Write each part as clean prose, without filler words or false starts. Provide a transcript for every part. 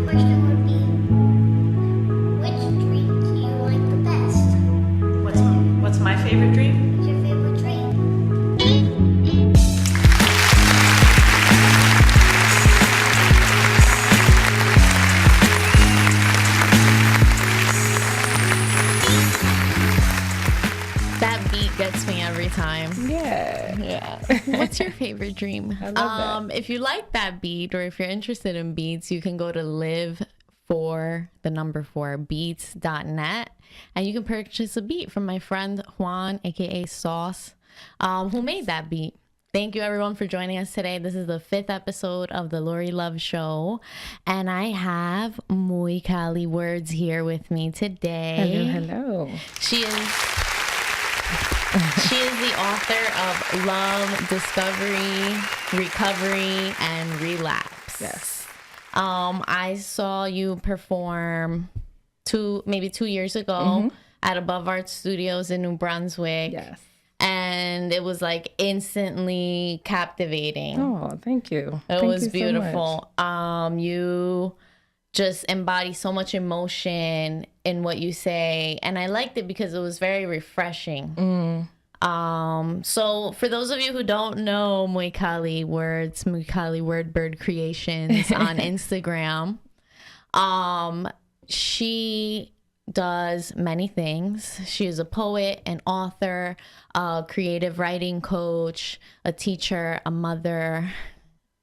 question would be, which dream do you like the best? What's my favorite dream? What's your favorite dream? That beat gets me every time. Yeah. What's your favorite dream? I love that. If you like that beat, or if you're interested in beats, you can go to live4beats.net, and you can purchase a beat from my friend Juan, aka Sauce, who made that beat. Thank you everyone for joining us today. This is the 5th episode of the Lorri Love Show, and I have Mwikali Words here with me today. Hello. She is the author of Love, Discovery, Recovery, and Relapse. Yes. I saw you perform maybe 2 years ago at Above Art Studios in New Brunswick. Yes. And it was like instantly captivating. Oh, thank you. It Thank was you so beautiful. You just embody so much emotion in what you say, and I liked it because it was very refreshing. So for those of you who don't know Mwikali Words, Mwikali Word Bird Creations on Instagram, she does many things. She is a poet, an author, a creative writing coach, a teacher, a mother,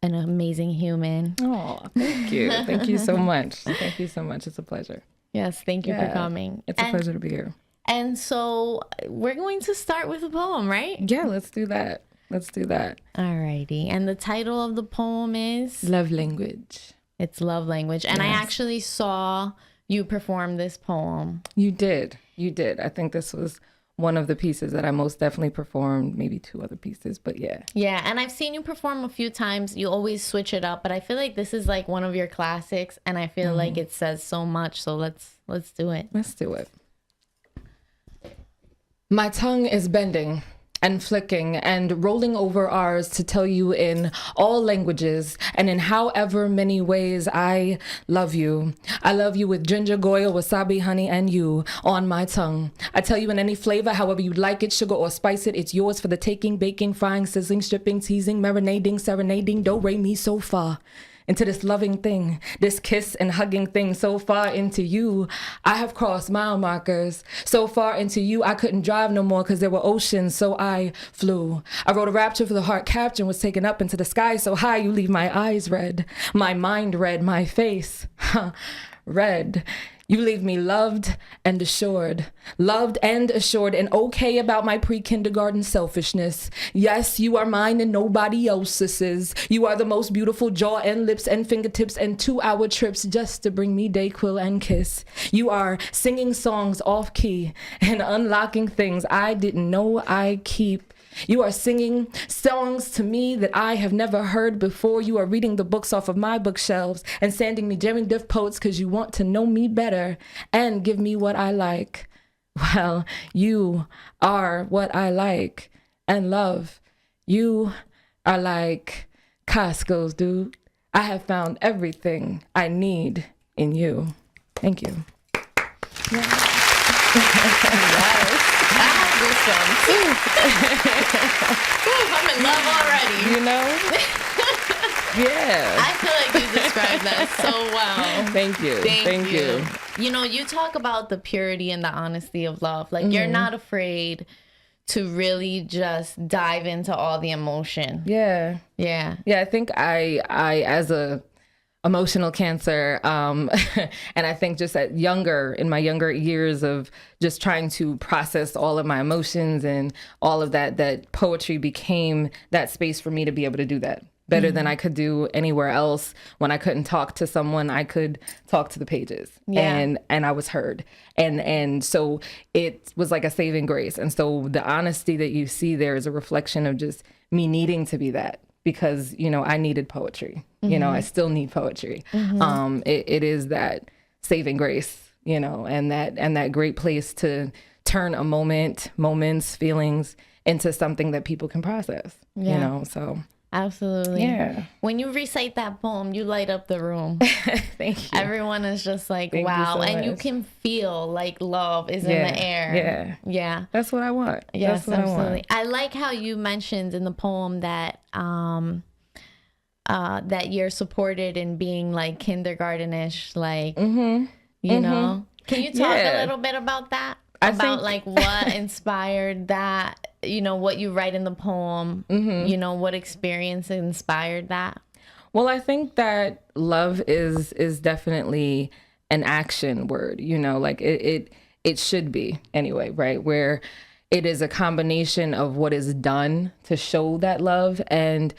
an amazing human. Oh, thank you. Thank you so much. Thank you so much. It's a pleasure. Yes, thank you for coming. It's a pleasure to be here. And so we're going to start with a poem, right? Yeah, let's do that. Alrighty. And the title of the poem is? Love language. It's Love Language. And I Yes. actually saw you perform this poem. You did. I think this was one of the pieces that I most definitely performed, maybe 2 other pieces, but yeah. Yeah, and I've seen you perform a few times. You always switch it up, but I feel like this is like one of your classics, and I feel like it says so much. So let's do it. Let's do it. My tongue is bending and flicking and rolling over ours to tell you in all languages and in however many ways I love you. I love you with ginger, goya, wasabi, honey, and you on my tongue. I tell you in any flavor, however you'd like it, sugar or spice it. It's yours for the taking, baking, frying, sizzling, stripping, teasing, marinating, serenading, do, re, mi, so far. Into this loving thing, this kiss and hugging thing, so far into you, I have crossed mile markers. So far into you, I couldn't drive no more because there were oceans, so I flew. I wrote a rapture for the heart captured and was taken up into the sky so high you leave my eyes red, my mind red, my face red. You leave me loved and assured and okay about my pre-kindergarten selfishness. Yes, you are mine and nobody else's. You are the most beautiful jaw and lips and fingertips and 2-hour trips just to bring me Dayquil and kiss. You are singing songs off key and unlocking things I didn't know I keep. You are singing songs to me that I have never heard before. You are reading the books off of my bookshelves and sending me Jerry Diff poets because you want to know me better and give me what I like. Well, you are what I like and love. You are like Costco's, dude. I have found everything I need in you. Thank you. I'm in love already. You know? Yeah. I feel like you described that so well. Thank you. Thank you. You know, you talk about the purity and the honesty of love. Like, you're not afraid to really just dive into all the emotion. Yeah. Yeah. Yeah, I think I as a emotional cancer, and I think just in my younger years of just trying to process all of my emotions and all of that poetry became that space for me to be able to do that better than I could do anywhere else. When I couldn't talk to someone, I could talk to the pages. And I was heard. And so it was like a saving grace. And so the honesty that you see there is a reflection of just me needing to be that. Because, you know, I needed poetry. You know, I still need poetry. It is that saving grace, you know, and that great place to turn a moments, feelings into something that people can process, you know, so. Absolutely. Yeah. When you recite that poem, you light up the room. Thank you. Everyone is just like, Thank you wow. so and you much. can feel like love is in the air. Yeah. Yeah. That's what I want. Yes, That's what absolutely. I want. I like how you mentioned in the poem that that you're supported in being like kindergartenish, like you know. Can you talk a little bit about that? About like what inspired that, you know, what you write in the poem, you know, what experience inspired that? Well, I think that love is definitely an action word, you know, like it should be anyway, right? Where it is a combination of what is done to show that love and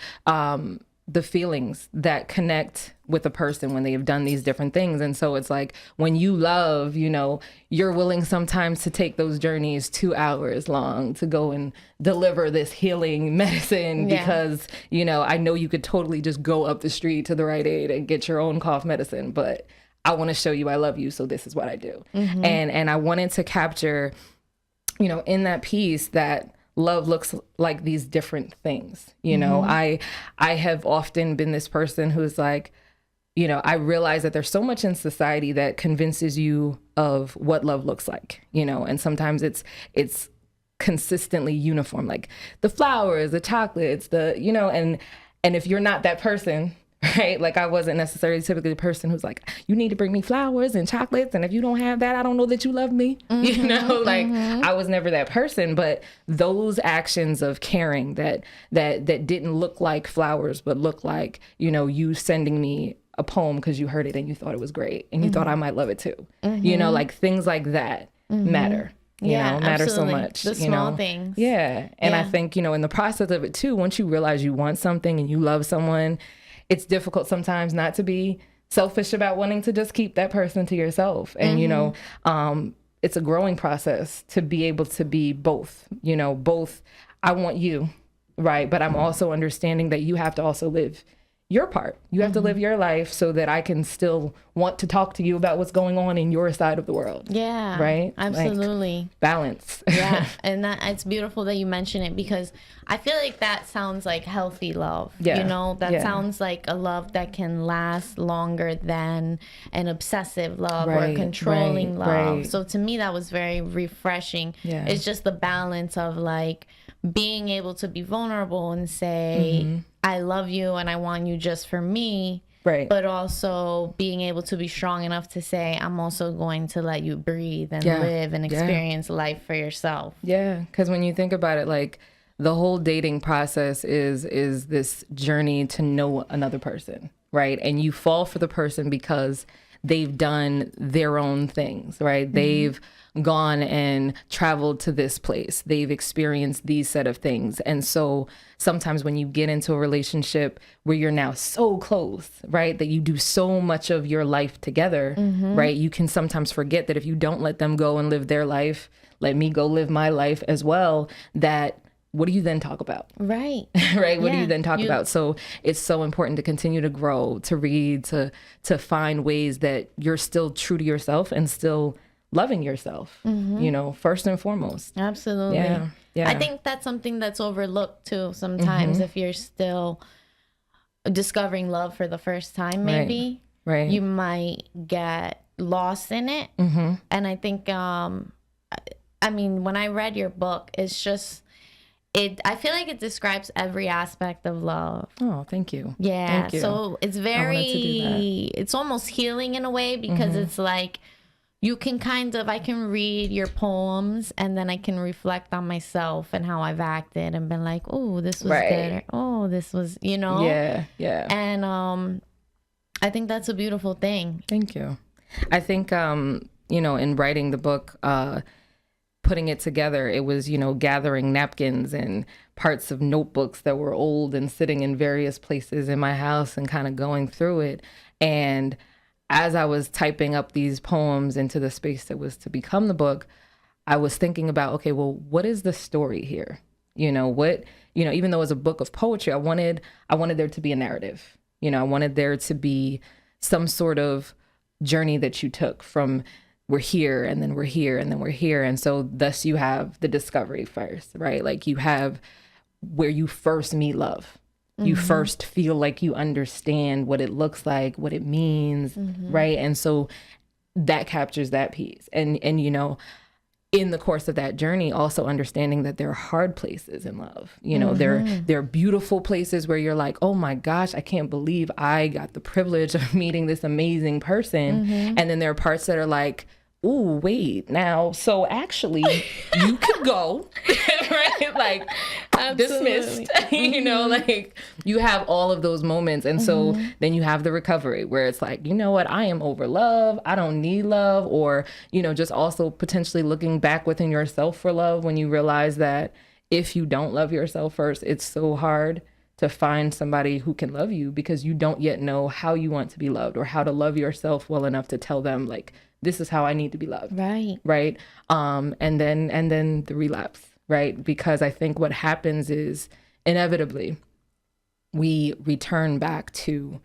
the feelings that connect with a person when they have done these different things. And so it's like when you love, you know, you're willing sometimes to take those journeys 2 hours long to go and deliver this healing medicine because, you know, I know you could totally just go up the street to the Rite Aid and get your own cough medicine, but I want to show you I love you. So this is what I do. And I wanted to capture, you know, in that piece that love looks like these different things. You know, I have often been this person who's like, you know, I realize that there's so much in society that convinces you of what love looks like, you know, and sometimes it's consistently uniform, like the flowers, the chocolates, the, you know, and if you're not that person, right? Like I wasn't necessarily typically the person who's like, you need to bring me flowers and chocolates. And if you don't have that, I don't know that you love me. You know, like I was never that person, but those actions of caring that didn't look like flowers, but look like, you know, you sending me a poem because you heard it and you thought it was great and you thought I might love it too. You know, like things like that matter. You know, matter so much. The small things. Yeah. And I think, you know, in the process of it too, once you realize you want something and you love someone, it's difficult sometimes not to be selfish about wanting to just keep that person to yourself. And, you know, it's a growing process to be able to be both, you know, both I want you, right? But I'm also understanding that you have to also live your part. You have to live your life so that I can still want to talk to you about what's going on in your side of the world. Yeah. Right? Absolutely. Like, balance. Yeah. And that it's beautiful that you mention it because I feel like that sounds like healthy love. Yeah. You know, that sounds like a love that can last longer than an obsessive love or a controlling love. Right. So to me, that was very refreshing. Yeah. It's just the balance of like being able to be vulnerable and say, I love you and I want you just for me. Right. But also being able to be strong enough to say, I'm also going to let you breathe and live and experience life for yourself. Yeah. Because when you think about it, like the whole dating process is this journey to know another person, right? And you fall for the person because they've done their own things, right? They've gone and traveled to this place. They've experienced these set of things. And so sometimes when you get into a relationship where you're now so close, right, that you do so much of your life together, right, you can sometimes forget that if you don't let them go and live their life, let me go live my life as well, that what do you then talk about? Right. Right. What do you then talk about? So it's so important to continue to grow, to read, to find ways that you're still true to yourself and still loving yourself, you know, first and foremost. Absolutely. Yeah. Yeah. I think that's something that's overlooked too sometimes if you're still discovering love for the first time, maybe. Right. You might get lost in it. And I think, I mean, when I read your book, it's just, I feel like it describes every aspect of love. Oh, thank you. Yeah. Thank you. So it's it's almost healing in a way because it's like you can I can read your poems and then I can reflect on myself and how I've acted and been like, oh, this was good. Or, oh, this was, you know? Yeah. Yeah. And I think that's a beautiful thing. Thank you. I think, you know, in writing the book, putting it together, it was, you know, gathering napkins and parts of notebooks that were old and sitting in various places in my house and kind of going through it. And as I was typing up these poems into the space that was to become the book, I was thinking about, okay, well, what is the story here? You know, even though it was a book of poetry, I wanted there to be a narrative. You know, I wanted there to be some sort of journey that you took from we're here and then we're here and then we're here. And so thus you have the discovery first, right? Like you have where you first meet love, you first feel like you understand what it looks like, what it means, right? And so that captures that piece. And you know, in the course of that journey, also understanding that there are hard places in love. You know, there are beautiful places where you're like, oh my gosh, I can't believe I got the privilege of meeting this amazing person. And then there are parts that are like, ooh, wait, now, so actually you could go, right? Like, dismissed, you know, like you have all of those moments. And so then you have the recovery where it's like, you know what, I am over love. I don't need love. Or, you know, just also potentially looking back within yourself for love when you realize that if you don't love yourself first, it's so hard to find somebody who can love you because you don't yet know how you want to be loved or how to love yourself well enough to tell them like, this is how I need to be loved. Right. Right. And then the relapse, right? Because I think what happens is inevitably we return back to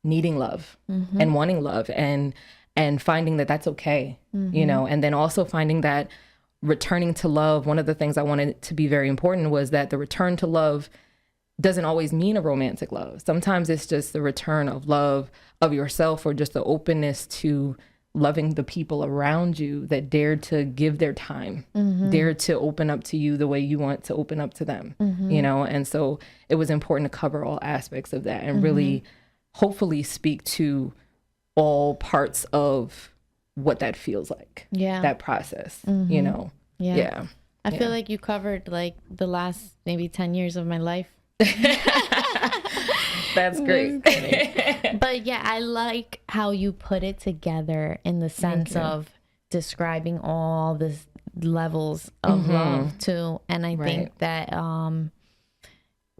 needing love and wanting love and finding that that's okay, you know, and then also finding that returning to love. One of the things I wanted to be very important was that the return to love doesn't always mean a romantic love. Sometimes it's just the return of love of yourself or just the openness to loving the people around you that dared to give their time, dared to open up to you the way you want to open up to them, you know? And so it was important to cover all aspects of that and really hopefully speak to all parts of what that feels like. Yeah. That process, you know? Yeah. I feel like you covered like the last maybe 10 years of my life. That's great. But yeah, I like how you put it together in the sense of describing all the levels of love too. And I think that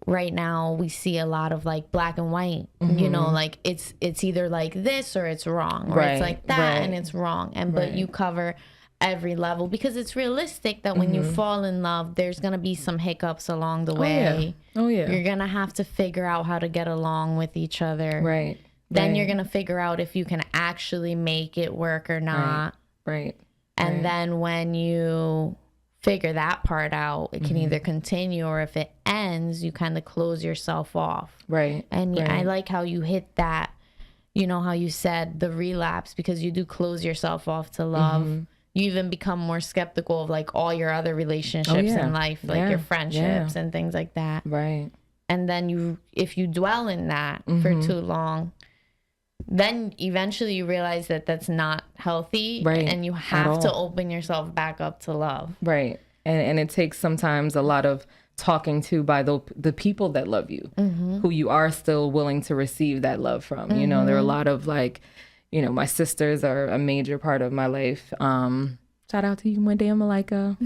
right now we see a lot of like black and white, you know, like it's either like this or it's wrong, or it's like that and it's wrong. And but you cover every level because it's realistic that when you fall in love, there's gonna be some hiccups along the way. Oh yeah. You're gonna have to figure out how to get along with each other. Right. Then you're gonna figure out if you can actually make it work or not. Right. And then when you figure that part out, it can either continue or if it ends, you kind of close yourself off. Right. And I like how you hit that, you know, how you said the relapse, because you do close yourself off to love. You even become more skeptical of like all your other relationships in life, like your friendships and things like that. Right. And then if you dwell in that for too long, then eventually you realize that that's not healthy, and you have to open yourself back up to love. Right. And it takes sometimes a lot of talking to by the people that love you, who you are still willing to receive that love from. You know, there are a lot of like, you know, my sisters are a major part of my life. Shout out to you, my damn Malika.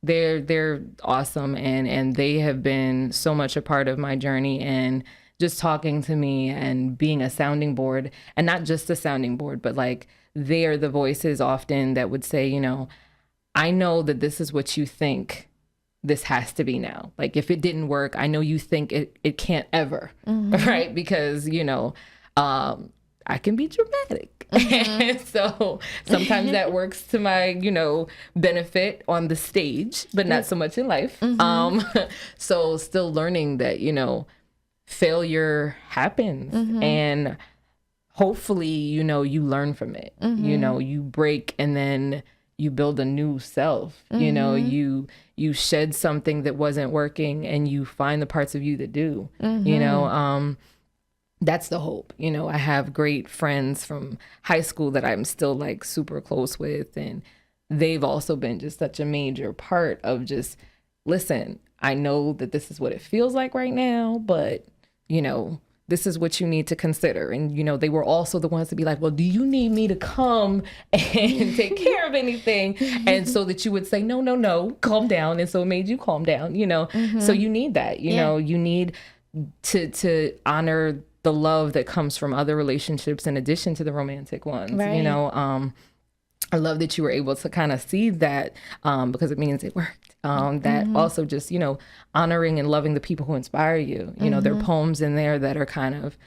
They're awesome, and they have been so much a part of my journey and just talking to me and being a sounding board, and not just a sounding board, but like they're the voices often that would say, you know, I know that this is what you think this has to be now. Like if it didn't work, I know you think it can't ever, right? Because, you know, I can be dramatic. So sometimes that works to my, you know, benefit on the stage, but not so much in life. So still learning that, you know, failure happens and hopefully, you know, you learn from it. You know, you break and then you build a new self. You know, you shed something that wasn't working and you find the parts of you that do. You know, that's the hope. You know, I have great friends from high school that I'm still like super close with, and they've also been just such a major part of just, listen, I know that this is what it feels like right now, but you know, this is what you need to consider. And, you know, they were also the ones to be like, well, do you need me to come and take care of anything? And so that you would say, no, calm down. And so it made you calm down, you know? So you need that, you know, you need to honor the love that comes from other relationships in addition to the romantic ones, you know? I love that you were able to kind of see that because it means it worked. That also just, you know, honoring and loving the people who inspire you. You know, there are poems in there that are kind of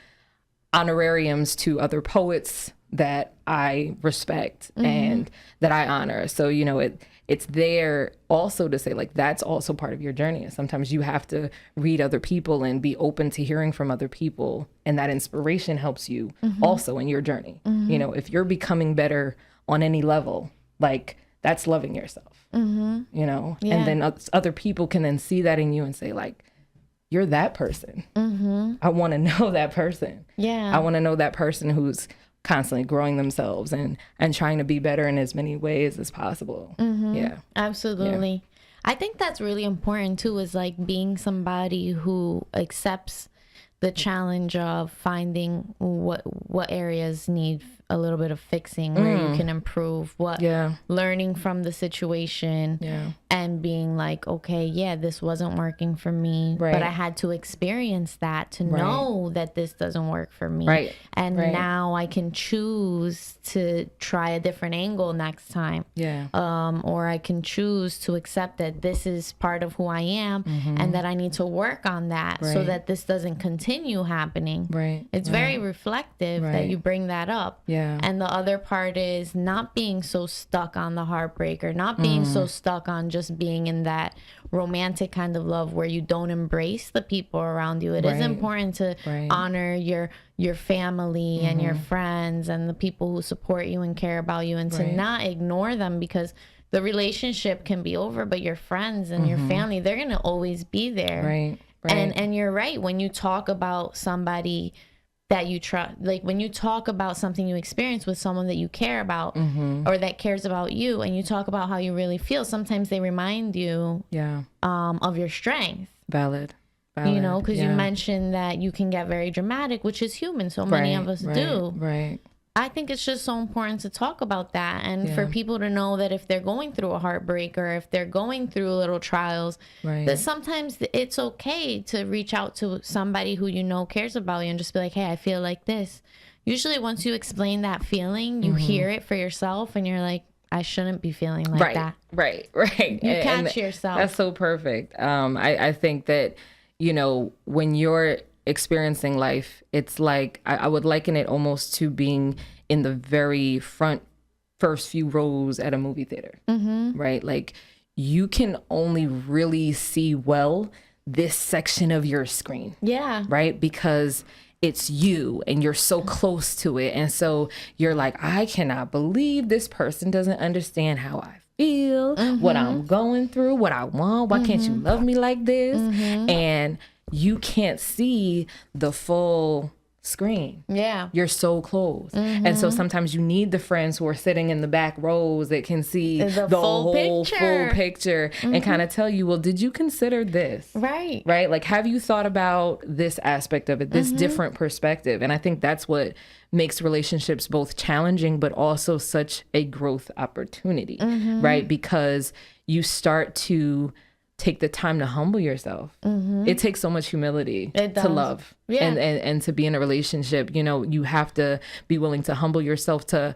honorariums to other poets that I respect and that I honor. So, you know, it's there also to say, like, that's also part of your journey. And sometimes you have to read other people and be open to hearing from other people. And that inspiration helps you also in your journey. You know, if you're becoming better on any level, like, that's loving yourself, you know, and then other people can then see that in you and say, like, you're that person. I want to know that person. I want to know that person who's constantly growing themselves and trying to be better in as many ways as possible. Absolutely. I think that's really important too, is like being somebody who accepts the challenge of finding what areas need a little bit of fixing, where you can improve, learning from the situation, and being like, okay, this wasn't working for me, but I had to experience that to know that this doesn't work for me. And now I can choose to try a different angle next time. Or I can choose to accept that this is part of who I am and that I need to work on that so that this doesn't continue happening. It's very reflective that you bring that up. And the other part is not being so stuck on the heartbreak, or not being so stuck on just being in that romantic kind of love where you don't embrace the people around you. It is important to honor your family and your friends and the people who support you and care about you, and to not ignore them, because the relationship can be over, but your friends and your family, they're going to always be there. And you're right. When you talk about somebody that you trust, like when you talk about something you experience with someone that you care about, or that cares about you, and you talk about how you really feel, sometimes they remind you of your strength. Valid. You know, because you mentioned that you can get very dramatic, which is human. So many of us do. I think it's just so important to talk about that, and for people to know that if they're going through a heartbreak, or if they're going through little trials, that sometimes it's okay to reach out to somebody who you know cares about you and just be like, hey, I feel like this. Usually once you explain that feeling, you hear it for yourself and you're like, I shouldn't be feeling like that. You catch yourself. That's so perfect. I think that, you know, when you're experiencing life, it's like I would liken it almost to being in the very first few rows at a movie theater, right? Like, you can only really see this section of your screen, right? Because it's you and you're so close to it, and so you're like, I cannot believe this person doesn't understand how I feel, what I'm going through, what I want. Why can't you love me like this? And you can't see the full screen. You're so close. And so sometimes you need the friends who are sitting in the back rows that can see the whole full picture and kind of tell you, well, did you consider this? Right? Like, have you thought about this aspect of it, this different perspective? And I think that's what makes relationships both challenging, but also such a growth opportunity, right? Because you start to take the time to humble yourself. It takes so much humility to love and to be in a relationship. You know, you have to be willing to humble yourself to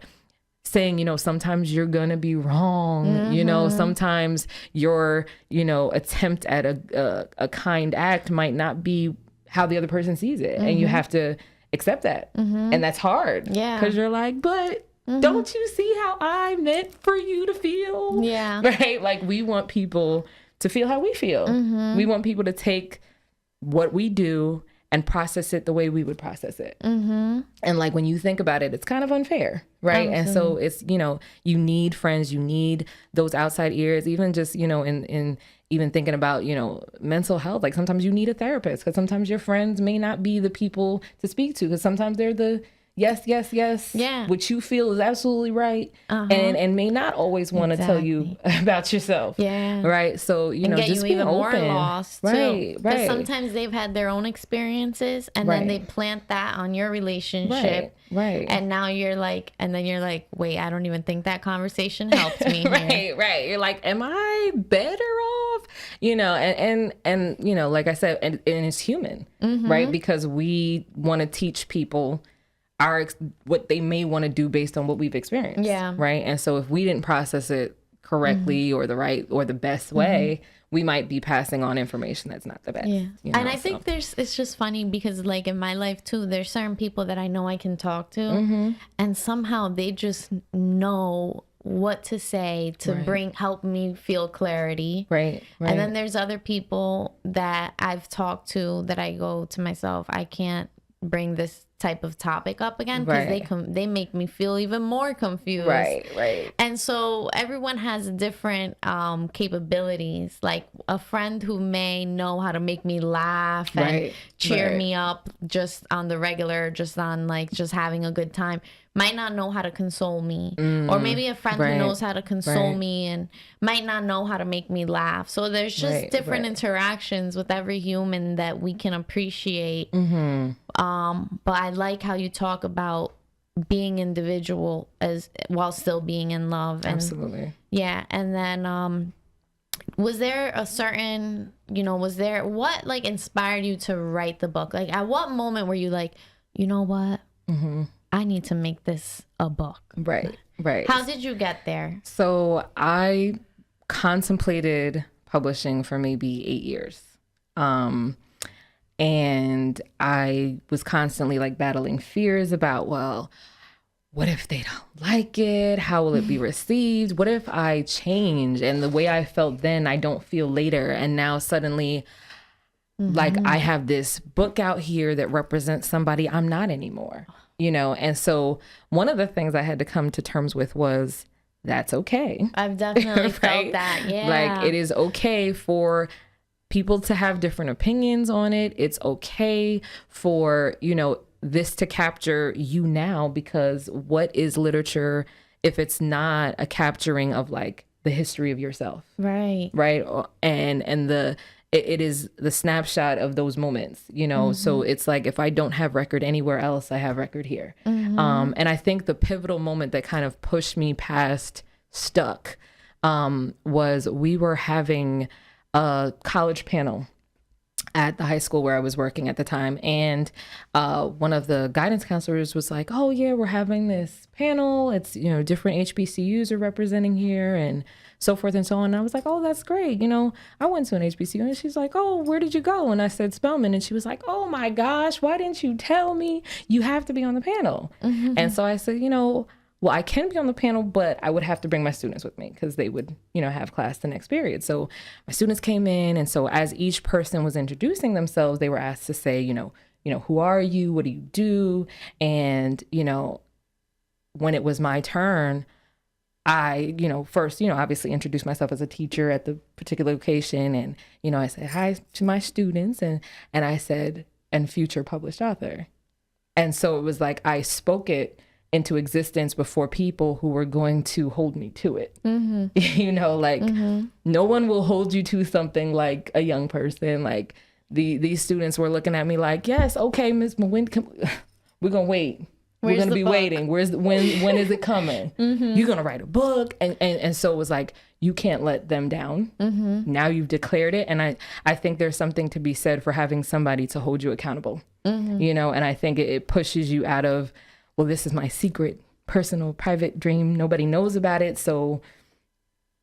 saying, you know, sometimes you're gonna be wrong. You know, sometimes your, you know, attempt at a kind act might not be how the other person sees it, and you have to accept that. And that's hard, because you're like, but don't you see how I meant for you to feel? Right? Like, we want people to feel how we feel. We want people to take what we do and process it the way we would process it. And like, when you think about it, it's kind of unfair, right? And so it's, you know, you need friends, you need those outside ears, even just, you know, in even thinking about, you know, mental health. Like, sometimes you need a therapist, because sometimes your friends may not be the people to speak to, because sometimes they're the yes, which you feel is absolutely right, and may not always want to tell you about yourself, right? So, you know, get just you being even open. more lost, too. Because sometimes they've had their own experiences, and then they plant that on your relationship, and now you're like, wait, I don't even think that conversation helped me here. You're like, am I better off? You know, and you know, like I said, and it's human, right? Because we want to teach people what they may want to do based on what we've experienced. Right. And so if we didn't process it correctly or the right or the best way, we might be passing on information that's not the best. You know, and I think it's just funny, because like in my life too, there's certain people that I know I can talk to, and somehow they just know what to say to help me feel clarity. Right. And then there's other people that I've talked to that I go to myself, I can't bring this type of topic up again because they make me feel even more confused. Right. And so everyone has different capabilities. Like a friend who may know how to make me laugh and cheer me up just on the regular, just on like just having a good time, might not know how to console me. Or maybe a friend who knows how to console me and might not know how to make me laugh. So there's just different interactions with every human that we can appreciate. But I like how you talk about being individual as while still being in love. And, absolutely. Yeah. And then was there a certain, what like inspired you to write the book? Like at what moment were you like, you know what? I need to make this a book. Right. How did you get there? So I contemplated publishing for maybe 8 years. And I was constantly like battling fears about, well, what if they don't like it? How will it be received? What if I change? And the way I felt then, I don't feel later. And now suddenly, like I have this book out here that represents somebody I'm not anymore, And so one of the things I had to come to terms with was that's okay. I've definitely felt that. Yeah. Like it is okay for people to have different opinions on it. It's okay for, this to capture you now, because what is literature if it's not a capturing of like the history of yourself? Right. And it is the snapshot of those moments, so it's like, if I don't have record anywhere else, I have record here. And I think the pivotal moment that kind of pushed me past stuck was we were having a college panel at the high school where I was working at the time. And one of the guidance counselors was like, oh yeah, we're having this panel. It's, different HBCUs are representing here and so forth and so on. And I was like, oh, that's great. I went to an HBCU. And she's like, oh, where did you go? And I said Spelman. And she was like, oh my gosh, why didn't you tell me? You have to be on the panel. And so I said, well, I can be on the panel, but I would have to bring my students with me because they would, have class the next period. So my students came in. And so as each person was introducing themselves, they were asked to say, who are you? What do you do? And, when it was my turn, I, first, obviously introduced myself as a teacher at the particular location. And, I said hi to my students and I said, and future published author. And so it was like I spoke it into existence before people who were going to hold me to it. No one will hold you to something like a young person. Like these students were looking at me like, yes, okay, Ms. We're gonna wait. We're gonna be waiting. When is it coming? You're gonna write a book. And so it was like, you can't let them down. Now you've declared it. And I think there's something to be said for having somebody to hold you accountable. And I think it pushes you out of, well, this is my secret, personal, private dream. Nobody knows about it. So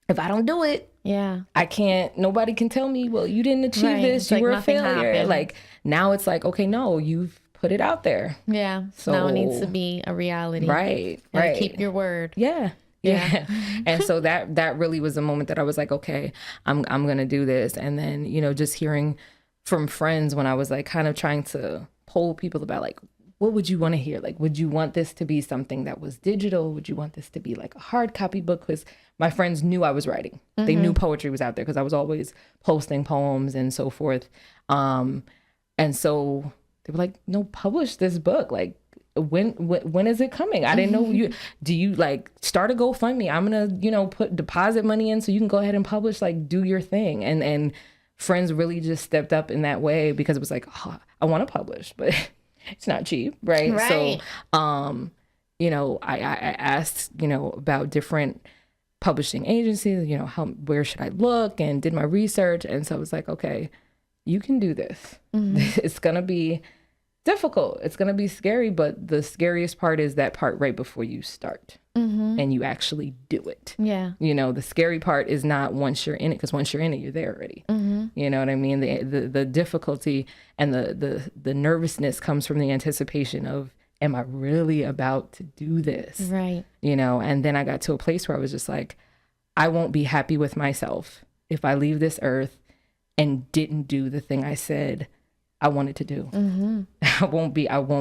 if I don't do it, I can't, nobody can tell me, well, you didn't achieve this. You were a failure. Happened. Like now it's like, okay, no, you've put it out there. Yeah. So now it needs to be a reality. Right. Keep your word. Yeah. And so that really was a moment that I was like, okay, I'm going to do this. And then, just hearing from friends when I was like kind of trying to poll people about like, what would you want to hear? Like, would you want this to be something that was digital? Would you want this to be like a hard copy book? Because my friends knew I was writing. They knew poetry was out there because I was always posting poems and so forth. And so they were like, no, publish this book. Like, when is it coming? I didn't know do you like start a GoFundMe? I'm going to, put deposit money in so you can go ahead and publish, like do your thing. And friends really just stepped up in that way because it was like, oh, I want to publish, but it's not cheap, right? So, I asked, about different publishing agencies, where should I look, and did my research. And so I was like, okay, you can do this. It's going to be difficult. It's going to be scary, but the scariest part is that part right before you start and you actually do it. Yeah. The scary part is not once you're in it, because once you're in it, you're there already. You know what I mean? The difficulty and the nervousness comes from the anticipation of am I really about to do this? Right. You know, and then I got to a place where I was just like, I won't be happy with myself if I leave this earth and didn't do the thing I said I wanted to do. I won't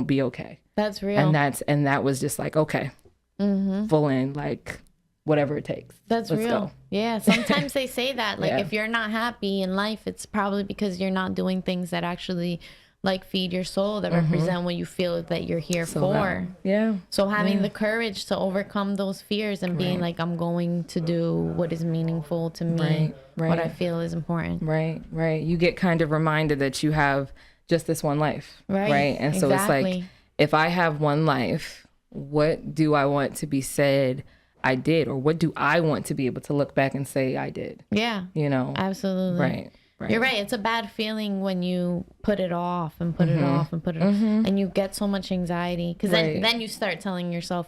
be okay. That's real. And that was just like, okay, full in, like whatever it takes. That's Let's real. go. Yeah. Sometimes they say that, like, Yeah. if you're not happy in life, it's probably because you're not doing things that actually like feed your soul, that represent what you feel that you're here for. Yeah. So having the courage to overcome those fears and being like, I'm going to do what is meaningful to me, what I feel is important. Right. You get kind of reminded that you have just this one life. Right. And so it's like, if I have one life, what do I want to be said I did? Or what do I want to be able to look back and say I did? Yeah. You know? Absolutely. Right. You're right. It's a bad feeling when you put it off and put it off and put it off, and you get so much anxiety, because then you start telling yourself,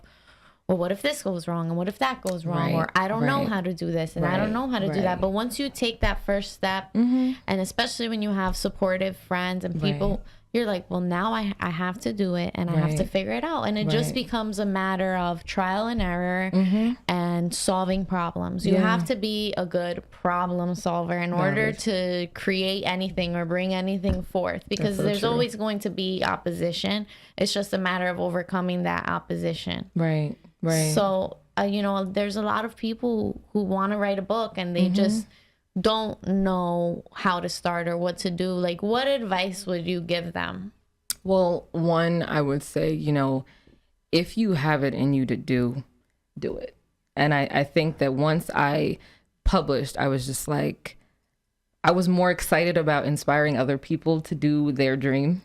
well, what if this goes wrong, and what if that goes wrong, or I don't know how to do this, and I don't know how to do that. But once you take that first step, and especially when you have supportive friends and people, you're like, well, now I have to do it, and I have to figure it out. And it just becomes a matter of trial and error and solving problems. You have to be a good problem solver in order to create anything or bring anything forth, because there's always going to be opposition. It's just a matter of overcoming that opposition. Right. So, you know, there's a lot of people who want to write a book, and they just don't know how to start or what to do. Like, what advice would you give them? Well, one, I would say, you know, if you have it in you to do it. And I think that once I published, I was just like, I was more excited about inspiring other people to do their dream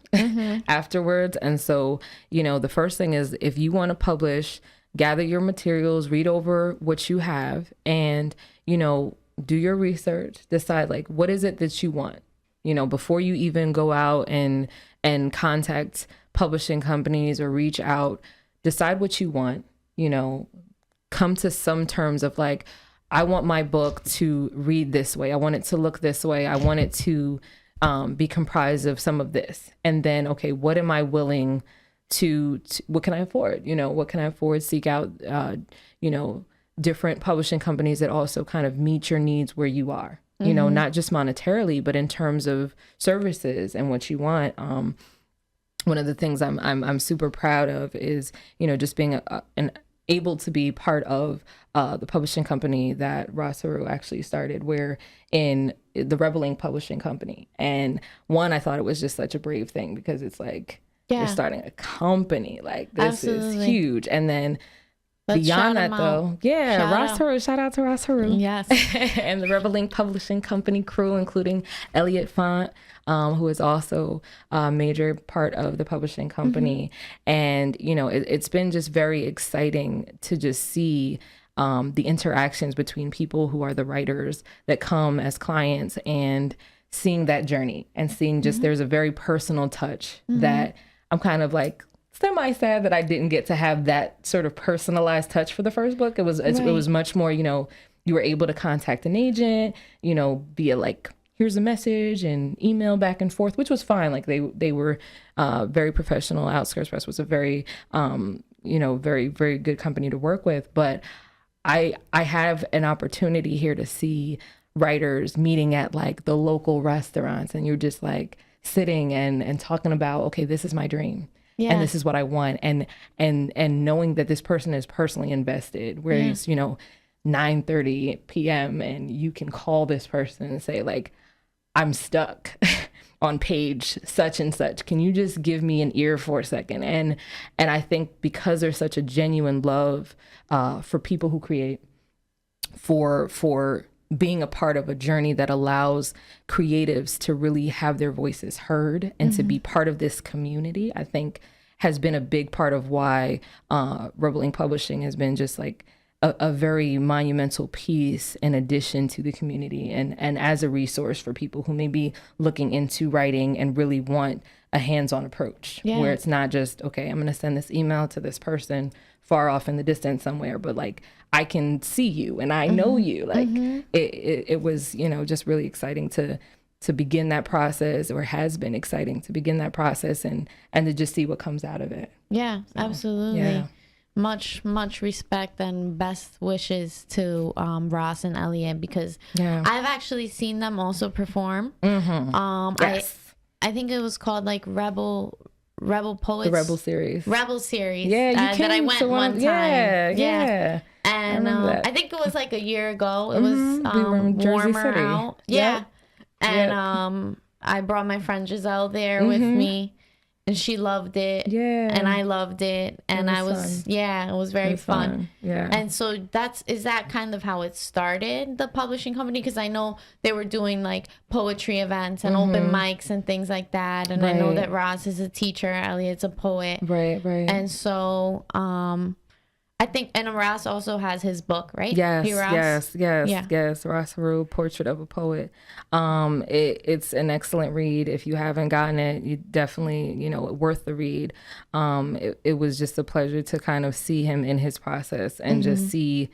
afterwards. And so, you know, the first thing is, if you want to publish, gather your materials, read over what you have, and, you know, do your research, decide like, what is it that you want, you know, before you even go out and contact publishing companies or reach out. Decide what you want, you know, come to some terms of like, I want my book to read this way. I want it to look this way. I want it to be comprised of some of this. And then, okay, what am I willing to what can I afford? You know, what can I afford? Seek out, you know, different publishing companies that also kind of meet your needs where you are, you know, not just monetarily, but in terms of services and what you want. One of the things I'm super proud of is, you know, just being able to be part of the publishing company that Rasaru actually started, where in the Rebel Ink Publishing Company. And one, I thought it was just such a brave thing, because it's like, you're starting a company, like this is huge. And then beyond that, though, shout out to Ross Haru. Yes. And the Rebel Ink Publishing Company crew, including Elliot Font, who is also a major part of the publishing company. And, you know, it's been just very exciting to just see the interactions between people who are the writers that come as clients, and seeing that journey, and seeing just there's a very personal touch that I'm kind of like, semi-sad that I didn't get to have that sort of personalized touch for the first book. It was much more, you know, you were able to contact an agent, you know, via like, here's a message, and email back and forth, which was fine. Like they were very professional. Outskirts Press was a very, you know, very, very good company to work with. But I have an opportunity here to see writers meeting at like the local restaurants, and you're just like sitting and talking about, okay, this is my dream. And this is what I want, and knowing that this person is personally invested, whereas you know, 9:30 p.m. and you can call this person and say like, I'm stuck on page such and such. Can you just give me an ear for a second? And I think because there's such a genuine love for people who create, for being a part of a journey that allows creatives to really have their voices heard and to be part of this community, I think has been a big part of why Rebel Ink Publishing has been just like a very monumental piece in addition to the community, and as a resource for people who may be looking into writing and really want a hands-on approach, where it's not just, okay, I'm going to send this email to this person far off in the distance somewhere, but like, I can see you and I know you. Like it was, you know, just really exciting to to begin that process, or has been exciting to begin that process and to just see what comes out of it. Yeah, absolutely. Yeah. Much respect and best wishes to Ross and Elliot, because I've actually seen them also perform. Yes. I think it was called like Rebel Poets. The Rebel series. Yeah, you came that I went to one time. Yeah. And I think it was like a year ago. It was we were in Jersey warmer City. out. Yeah. And I brought my friend Giselle there with me, and she loved it. Yeah. And I loved it. And it was very fun. Yeah. And so is that kind of how it started, the publishing company? Because I know they were doing like poetry events and open mics and things like that. And I know that Roz is a teacher, Elliot's a poet. Right. And so I think, and Ross also has his book, right? Yes. Ross Haru, Portrait of a Poet. It's an excellent read. If you haven't gotten it, you definitely, worth the read. It was just a pleasure to kind of see him in his process and just see.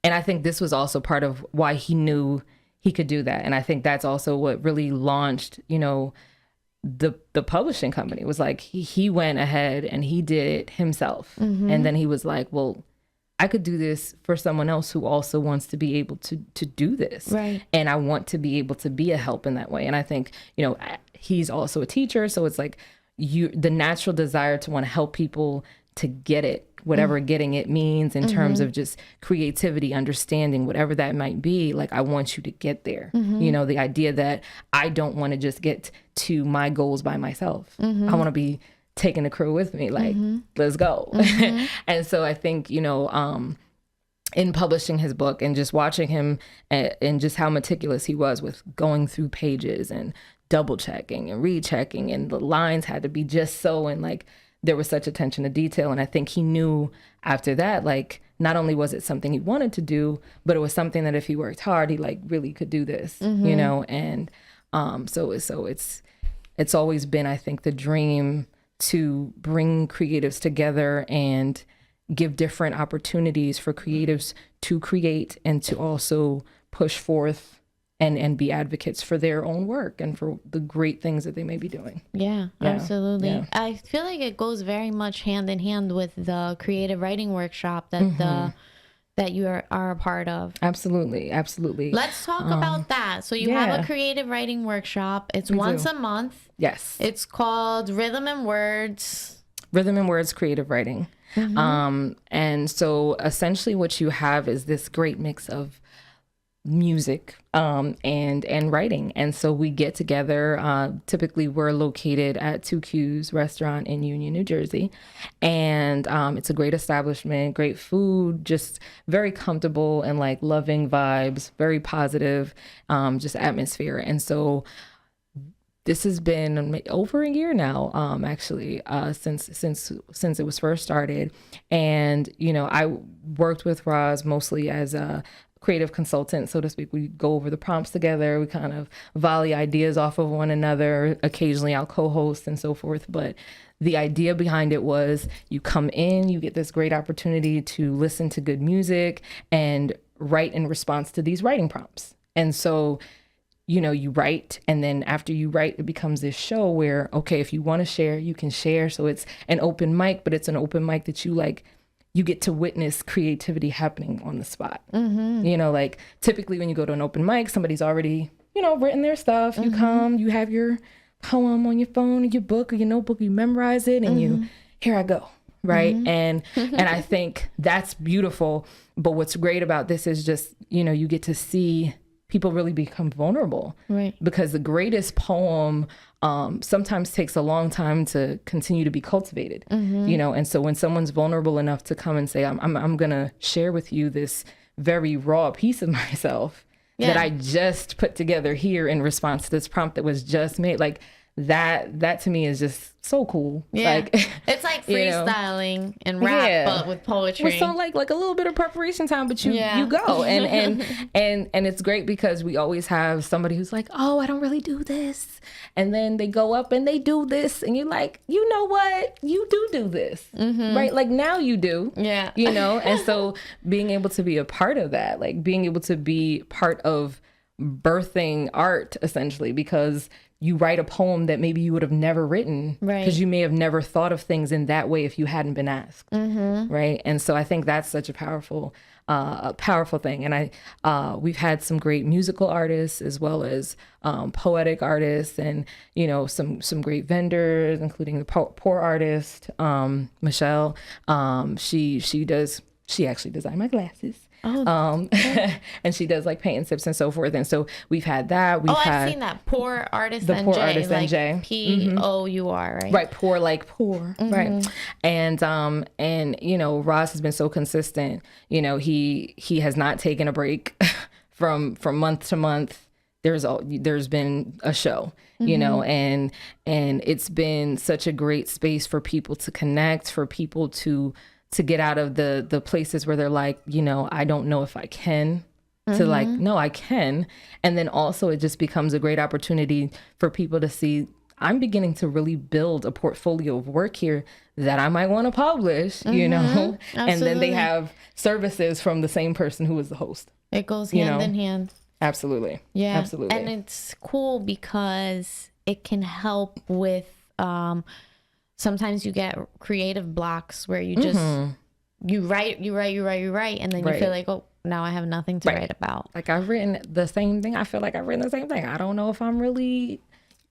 And I think this was also part of why he knew he could do that. And I think that's also what really launched, the publishing company. Was like he went ahead and he did it himself, and then he was like, well, I could do this for someone else who also wants to be able to do this, right? And I want to be able to be a help in that way. And I think he's also a teacher, so it's like the natural desire to want to help people to get it, whatever getting it means in terms of just creativity, understanding, whatever that might be. Like, I want you to get there. The idea that I don't want to just get to my goals by myself. I want to be taking the crew with me. Like, let's go. And so I think, in publishing his book and just watching him and just how meticulous he was with going through pages and double checking and rechecking, and the lines had to be just so, and like, there was such attention to detail. And I think he knew after that, like, not only was it something he wanted to do, but it was something that if he worked hard, he like really could do this, and so it's always been, I think, the dream to bring creatives together and give different opportunities for creatives to create and to also push forth and be advocates for their own work and for the great things that they may be doing. Yeah, absolutely. Yeah. I feel like it goes very much hand in hand with the creative writing workshop that that you are a part of. Absolutely. Let's talk about that. So you have a creative writing workshop. It's once a month. Yes. It's called Rhythm and Words Creative Writing. And so essentially what you have is this great mix of music and writing. And so we get together. Typically we're located at 2Q's restaurant in Union, New Jersey. And it's a great establishment, great food, just very comfortable and like loving vibes, very positive, just atmosphere. And so this has been over a year now, actually, since it was first started. And, I worked with Roz mostly as a creative consultant, so to speak. We go over the prompts together. We kind of volley ideas off of one another. Occasionally I'll co-host and so forth. But the idea behind it was you come in, you get this great opportunity to listen to good music and write in response to these writing prompts. And so, you write, and then after you write, it becomes this show where, okay, if you want to share, you can share. So it's an open mic, but it's an open mic that you get to witness creativity happening on the spot. Like typically when you go to an open mic, somebody's already, written their stuff. You come, you have your poem on your phone or your book or your notebook, you memorize it, and here I go. Right. And I think that's beautiful. But what's great about this is just, you get to see people really become vulnerable. Right. Because the greatest poem sometimes takes a long time to continue to be cultivated, and so when someone's vulnerable enough to come and say, I'm going to share with you this very raw piece of myself that I just put together here in response to this prompt that was just made, like that to me is just so cool. Yeah. Like, it's like freestyling and rap, but with poetry. With some like a little bit of preparation time, but you go. And it's great because we always have somebody who's like, oh, I don't really do this. And then they go up and they do this. And you're like, you know what? You do this. Right? Like now you do. Yeah. And so being able to be a part of that, like being able to be part of birthing art essentially, because you write a poem that maybe you would have never written, Right. because you may have never thought of things in that way if you hadn't been asked. Right. And so I think that's such a powerful thing. And we've had some great musical artists as well as poetic artists, and some great vendors, including the poor artist Michelle. She actually designed my glasses. And she does like paint and sips and so forth. And so we've had that. I've seen that. Poor artist the NJ. poor artist like NJ. POUR, right? Right, poor like poor, right? And Ross has been so consistent. He has not taken a break from month to month. There's been a show, and it's been such a great space for people to connect, for people to get out of the places where they're like, I don't know if I can, to like, no, I can. And then also it just becomes a great opportunity for people to see, I'm beginning to really build a portfolio of work here that I might want to publish, and then they have services from the same person who was the host. It goes hand in hand. Absolutely. Yeah. Absolutely. And it's cool because it can help with, sometimes you get creative blocks where you just, you write, and then you feel like, oh, now I have nothing to write about. Like I've written the same thing. I feel like I've written the same thing. I don't know if I'm really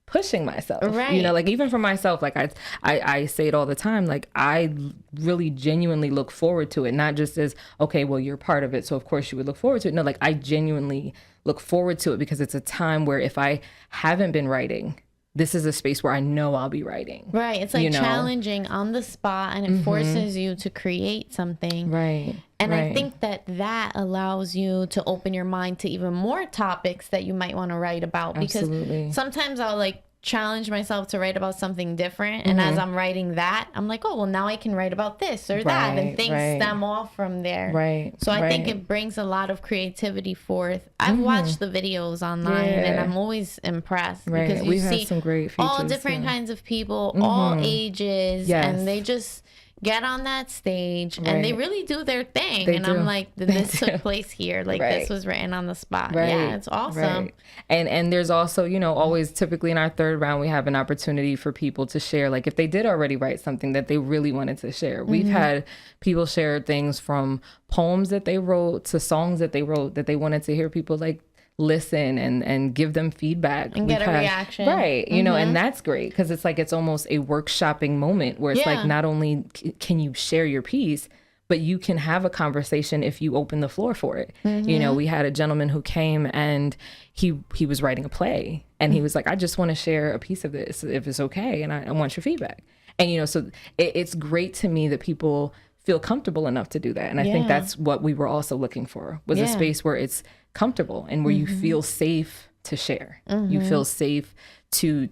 pushing myself. Right. Like even for myself, like I say it all the time, like I really genuinely look forward to it. Not just as, okay, well, you're part of it, so of course you would look forward to it. No, like I genuinely look forward to it because it's a time where if I haven't been writing, this is a space where I know I'll be writing. Right. It's like challenging on the spot, and it forces you to create something. Right. And I think that allows you to open your mind to even more topics that you might want to write about. Because sometimes I'll like challenge myself to write about something different. And as I'm writing that, I'm like, oh, well, now I can write about this or that. And things stem off from there. Right. So I think it brings a lot of creativity forth. I've watched the videos online and I'm always impressed because you see some great features, all different kinds of people, all ages, and they just get on that stage and they really do their thing. I'm like, this took place here. Like this was written on the spot. Yeah, it's awesome. And there's also, always typically in our third round, we have an opportunity for people to share, like if they did already write something that they really wanted to share. We've had people share things from poems that they wrote to songs that they wrote that they wanted to hear people like listen and give them feedback and get a reaction, right? And that's great because it's like it's almost a workshopping moment where it's like not only can you share your piece, but you can have a conversation if you open the floor for it. We had a gentleman who came and he was writing a play and he was like, I just want to share a piece of this if it's okay, and I want your feedback. And so it's great to me that people feel comfortable enough to do that. And I think that's what we were also looking for, was a space where it's comfortable and where you feel safe to share. You feel safe to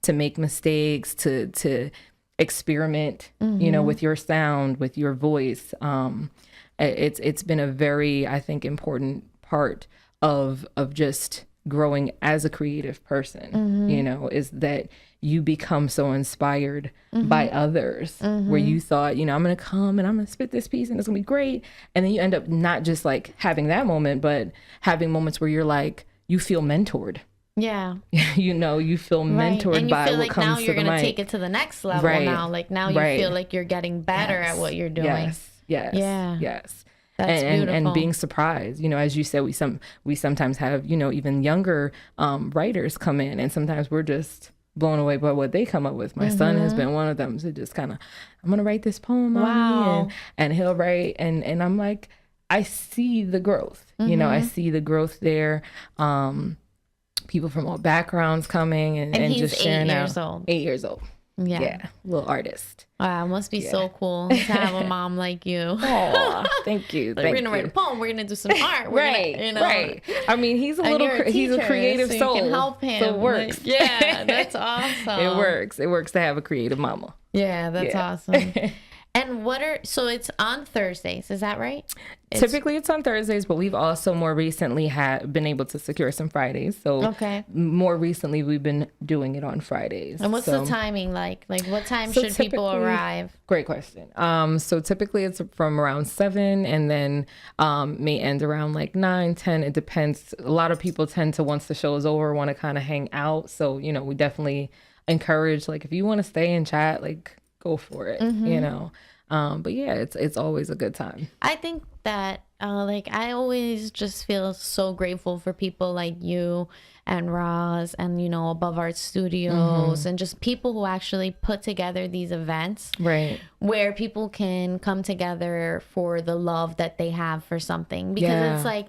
make mistakes, to experiment, with your sound, with your voice. It's been a very, I think, important part of just growing as a creative person, is that you become so inspired by others where you thought, I'm going to come and I'm going to spit this piece and it's going to be great. And then you end up not just like having that moment, but having moments where you're like, you feel mentored. Yeah. You feel mentored and you by feel what like comes now to you're the going to mic. take it to the next level now. Like now you feel like you're getting better at what you're doing. Yes. That's beautiful. And being surprised, as you said, we sometimes have, even younger writers come in and sometimes we're just blown away by what they come up with. My son has been one of them. So just kind of, I'm going to write this poem on me and he'll write. And I'm like, I see the growth, I see the growth there. People from all backgrounds coming and he's just sharing 8 years old. 8 years old. Yeah. Little artist. Wow, it must be so cool to have a mom like you. Oh, thank you. Like, we're gonna write a poem. We're gonna do some art. Right. I mean, he's a creative soul. You can help him. So it works. Like, that's awesome. It works. It works to have a creative mama. Yeah, that's awesome. And so it's on Thursdays, is that right? Typically it's on Thursdays, but we've also more recently been able to secure some Fridays. So Okay. more recently we've been doing it on Fridays. And what's So- the timing like? Like what time So should people typically- arrive? Great question. So typically it's from around 7 and then may end around like 9, 10. It depends. A lot of people tend to, once the show is over, want to kind of hang out. So, you know, we definitely encourage, like, if you want to stay and chat, like, go for it, you know. But yeah, it's always a good time. I think that like I always just feel so grateful for people like you and Roz and, you know, Above Art Studios and just people who actually put together these events Right. where people can come together for the love that they have for something, because Yeah. it's like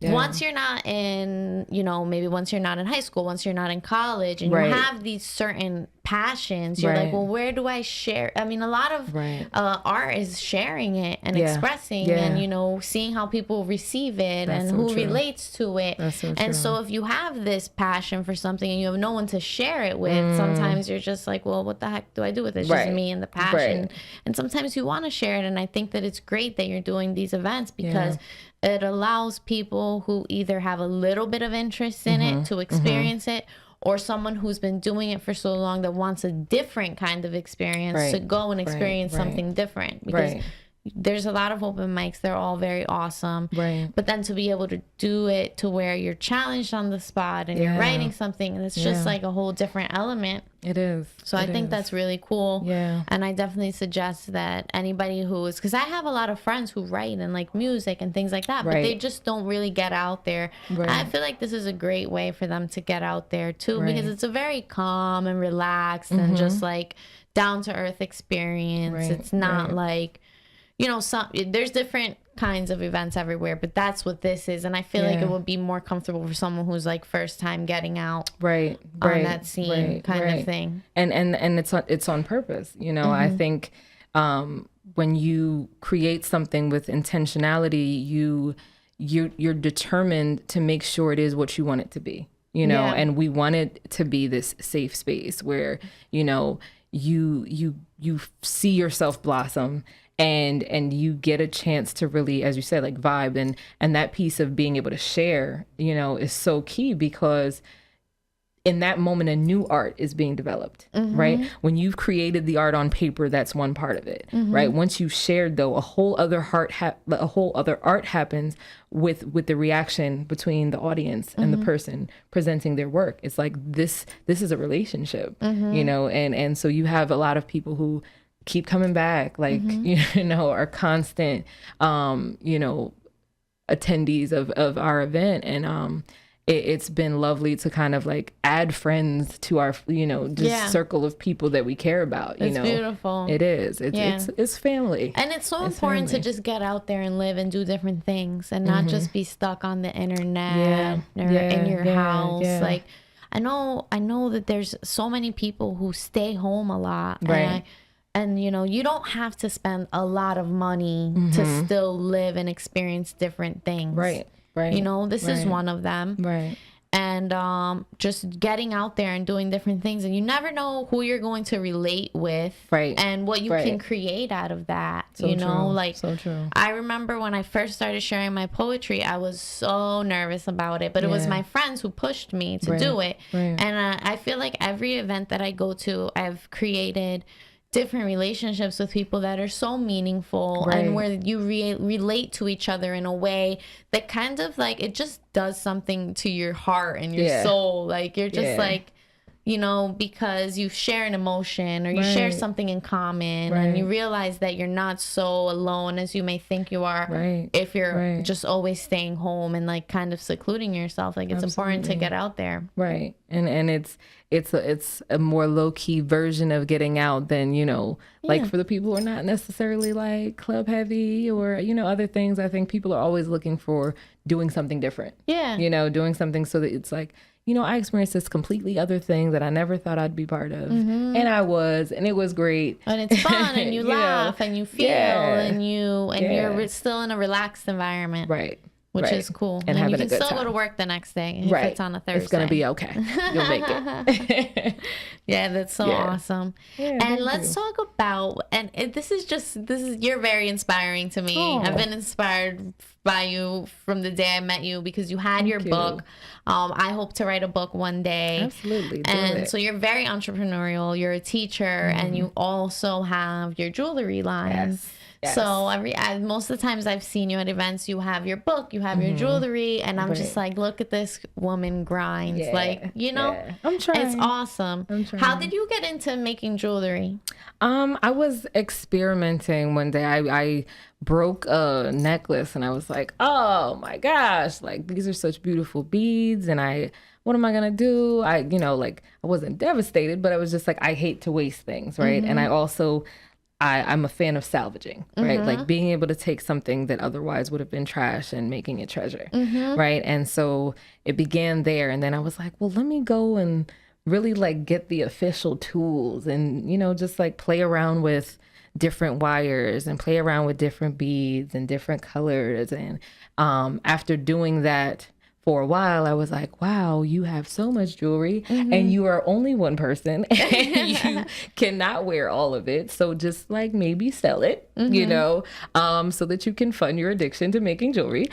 once you're not in, you know, maybe once you're not in high school, once you're not in college and Right. you have these certain passions, you're like, Right. well, where do I share? I mean, a lot of Right. art is sharing it and Yeah. expressing Yeah. and, you know, seeing how people receive it That's and so who true. relates to it. That's so true. And so if you have this passion for something and you have no one to share it with, sometimes you're just like, well, what the heck do I do with it? It's just Right. me and the passion. Right. And sometimes you want to share it. And I think that it's great that you're doing these events because it allows people who either have a little bit of interest in it to experience it, or someone who's been doing it for so long that wants a different kind of experience Right. to go and experience Right. something different. Because Right. there's a lot of open mics. They're all very awesome. Right. But then to be able to do it to where you're challenged on the spot and you're Yeah. writing something, and it's just Yeah. like a whole different element. It is. So I think that's really cool. Yeah. And I definitely suggest that anybody who is, because I have a lot of friends who write and like music and things like that, but they Right. just don't really get out there. Right. I feel like this is a great way for them to get out there too, because Right. it's a very calm and relaxed and just like down to earth experience. Right. It's not Right. like, you know, there's different kinds of events everywhere, but that's what this is. And I feel like Yeah. it would be more comfortable for someone who's like first time getting out Right. on Right. that scene kind of thing. And it's on purpose. You know, I think when you create something with intentionality, you're determined to make sure it is what you want it to be. You know, Yeah. and we want it to be this safe space where, you know, you see yourself blossom and you get a chance to really, as you said, like vibe, and that piece of being able to share, you know, is so key, because in that moment a new art is being developed, right? When you've created the art on paper, that's one part of it, right? Once you've shared, though, a whole other art happens with the reaction between the audience and the person presenting their work. It's like this is a relationship, you know, and so you have a lot of people who keep coming back, like, you know, are constant, you know, attendees of our event. And it's been lovely to kind of like add friends to our, you know, just circle of people that we care about. You It's know, beautiful. It is. It's family. And it's so important to just get out there and live and do different things and not just be stuck on the internet or in your house. yeah. Like, I know that there's so many people who stay home a lot. Right. And you know, you don't have to spend a lot of money to still live and experience different things. Right. You know, this is one of them. Right. And just getting out there and doing different things, and you never know who you're going to relate with, Right. and what you Right. can create out of that. So you know, true. like So true. I remember when I first started sharing my poetry, I was so nervous about it, but it was Yeah. my friends who pushed me to do it. Right. And I feel like every event that I go to, I've created different relationships with people that are so meaningful, Right. and where you relate to each other in a way that kind of like, it just does something to your heart and your Yeah. soul. Like you're just Yeah. like, you know, because you share an emotion or you share Right. something in common, Right. and you realize that you're not so alone as you may think you are Right. if you're Right. just always staying home and like kind of secluding yourself. Like it's important to get out there. Right. And it's a more low key version of getting out than, you know, like for the people who are not necessarily like club heavy or, you know, other things. I think people are always looking for doing something different. Yeah. You know, doing something so that it's like, you know, I experienced this completely other thing that I never thought I'd be part of. And and it was great. And it's fun, and you You know, laugh and you feel yeah. and you're still in a relaxed environment. Right. which Right. is cool. And you having a can good still go time. to work the next day if Right. it's on a Thursday. It's gonna be okay. You'll make it. Yeah, that's so Yeah. awesome. Yeah, And thank let's you. talk about, and you're very inspiring to me. Oh. I've been inspired by you from the day I met you because you had your you. book. I hope to write a book one day. Absolutely. Do And it. so you're very entrepreneurial. You're a teacher, and you also have your jewelry line. Yes. Yes. So most of the times I've seen you at events, you have your book, you have your jewelry, and I'm just like, look at this woman grinds. Yeah, Like, you know, yeah. I'm trying. it's awesome. I'm trying. How did you get into making jewelry? I was experimenting one day. I broke a necklace and I was like, oh my gosh, like these are such beautiful beads, and what am I gonna do? I wasn't devastated, but I was just like, I hate to waste things, right? And I also I'm a fan of salvaging, right? Like being able to take something that otherwise would have been trash and making it treasure, right? And so it began there. And then I was like, well, let me go and really like get the official tools and, just like play around with different wires and play around with different beads and different colors. And after doing that for a while, I was like, wow, you have so much jewelry and you are only one person and you cannot wear all of it. So just like maybe sell it, so that you can fund your addiction to making jewelry.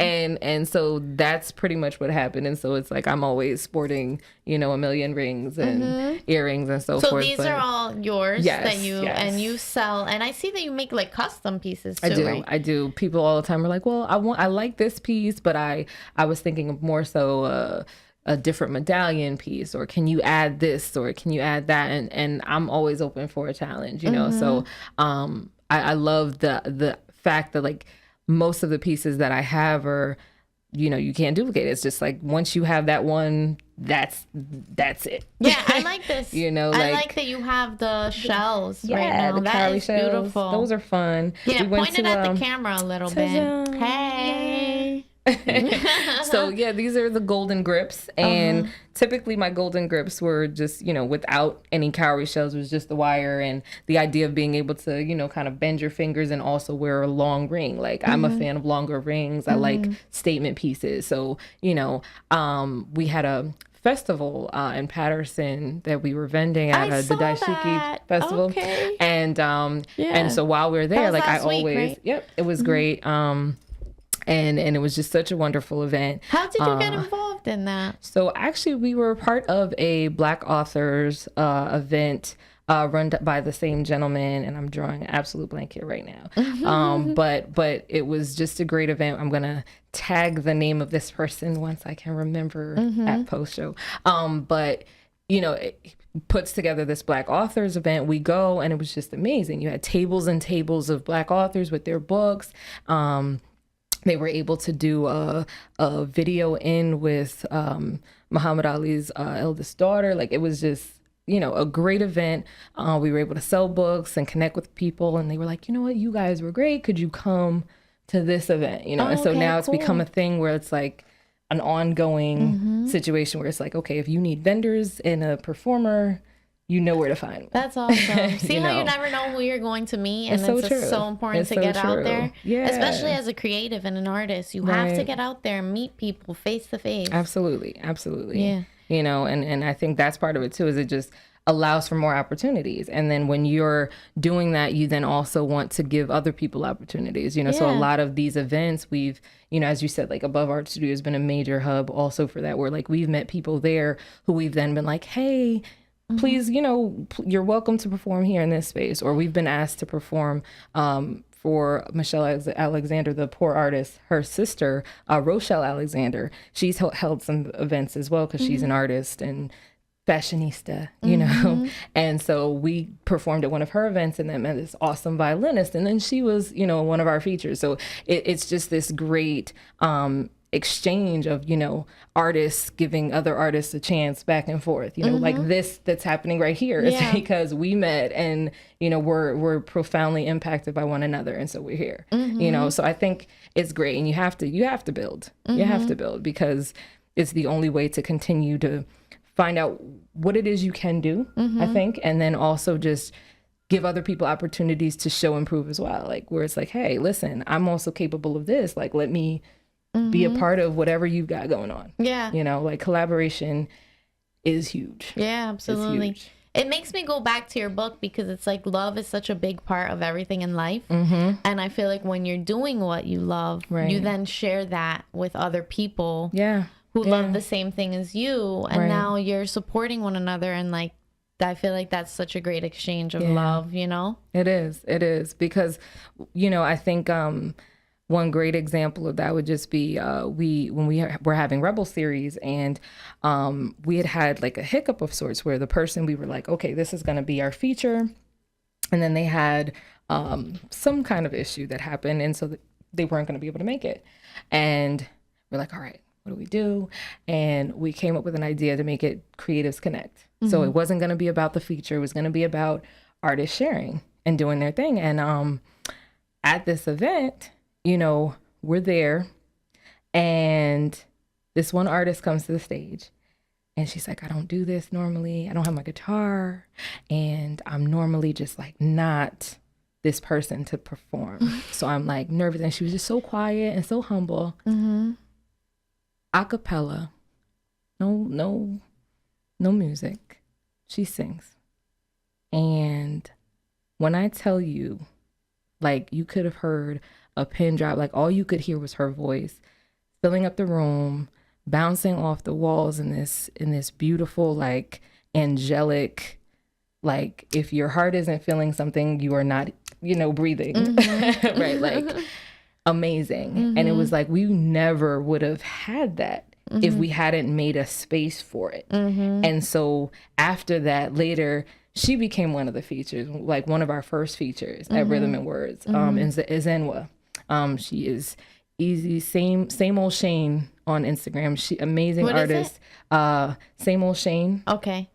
And so that's pretty much what happened. And so it's like, I'm always sporting, a million rings and earrings and so forth. So these are all yours Yes, and you sell. And I see that you make like custom pieces too, I do. right? I do. People all the time are like, well, I like this piece, but I was thinking of more so a different medallion piece, or can you add this, or can you add that? And I'm always open for a challenge, So I love the fact that like most of the pieces that I have are, you can't duplicate it. It's just like once you have that one, that's it. Yeah, I like this. I like that you have the shells right now. The That cowrie is shells. beautiful. Those are fun. Yeah, We went point it to, at the camera a little bit. ta-da. Hey. So yeah, these are the golden grips, and typically my golden grips were just without any cowrie shells. It was just the wire and the idea of being able to kind of bend your fingers and also wear a long ring. Like I'm a fan of longer rings. I like statement pieces. So we had a festival in Patterson that we were vending at I the saw Daishiki that. festival. Okay. And and so while we were there, That was like I last week, always right? Yep, it was great. And it was just such a wonderful event. How did you get involved in that? So actually, we were part of a Black authors event run by the same gentleman, and I'm drawing an absolute blank here right now. But it was just a great event. I'm gonna tag the name of this person once I can remember at post show. But it puts together this Black authors event. We go, and it was just amazing. You had tables and tables of Black authors with their books. They were able to do a video in with Muhammad Ali's eldest daughter. Like it was just, a great event. We were able to sell books and connect with people. And they were like, you know what, you guys were great. Could you come to this event? And so now it's become a thing where it's like an ongoing situation where it's like, okay, if you need vendors and a performer, you know where to find them. That's awesome. See how you never know who you're going to meet, and it's true. so important It's to so get out true. there. Yeah. Especially as a creative and an artist, you have to get out there and meet people face to face. Absolutely. Yeah. And I think that's part of it too, is it just allows for more opportunities. And then when you're doing that, you then also want to give other people opportunities, so a lot of these events we've, as you said, like Above Art Studio has been a major hub also for that, where like we've met people there who we've then been like, hey, please, you're welcome to perform here in this space. Or we've been asked to perform for Michelle Alexander, the poor artist, her sister, Rochelle Alexander. She's held some events as well because she's an artist and fashionista, And so we performed at one of her events and then met this awesome violinist. And then she was, one of our features. So it's just this great exchange of artists giving other artists a chance back and forth, like this that's happening right here. It's because we met and we're profoundly impacted by one another, and so we're here. So I think it's great, and you have to build. You have to build, because it's the only way to continue to find out what it is you can do, I think, and then also just give other people opportunities to show and prove as well. Like where it's like, hey, listen, I'm also capable of this. Like, let me be a part of whatever you've got going on. Yeah. You know, like collaboration is huge. Yeah, absolutely. It's huge. It makes me go back to your book because it's like love is such a big part of everything in life. And I feel like when you're doing what you love, you then share that with other people who love the same thing as you. And now you're supporting one another. And like, I feel like that's such a great exchange of love, you know? It is. Because, you know, I think one great example of that would just be when we were having Rebel series, and we had like a hiccup of sorts where the person, we were like, okay, this is going to be our feature. And then they had some kind of issue that happened. And so they weren't going to be able to make it. And we're like, all right, what do we do? And we came up with an idea to make it Creatives Connect. So it wasn't going to be about the feature. It was going to be about artists sharing and doing their thing. And at this event, you know, we're there, and this one artist comes to the stage, and she's like, I don't do this normally. I don't have my guitar, and I'm normally just like not this person to perform. So I'm like nervous, and she was just so quiet and so humble. A cappella, no music. She sings. And when I tell you, like, you could have heard a pin drop, like all you could hear was her voice filling up the room, bouncing off the walls in this beautiful, like angelic, like if your heart isn't feeling something, you are not, you know, breathing. Right? Like amazing. And it was like, we never would have had that if we hadn't made a space for it. And so after that, later, she became one of the features, like one of our first features at Rhythm and Words, is Enwa. She is easy, same old Shane on Instagram. She amazing What artist. Same old Shane. Okay.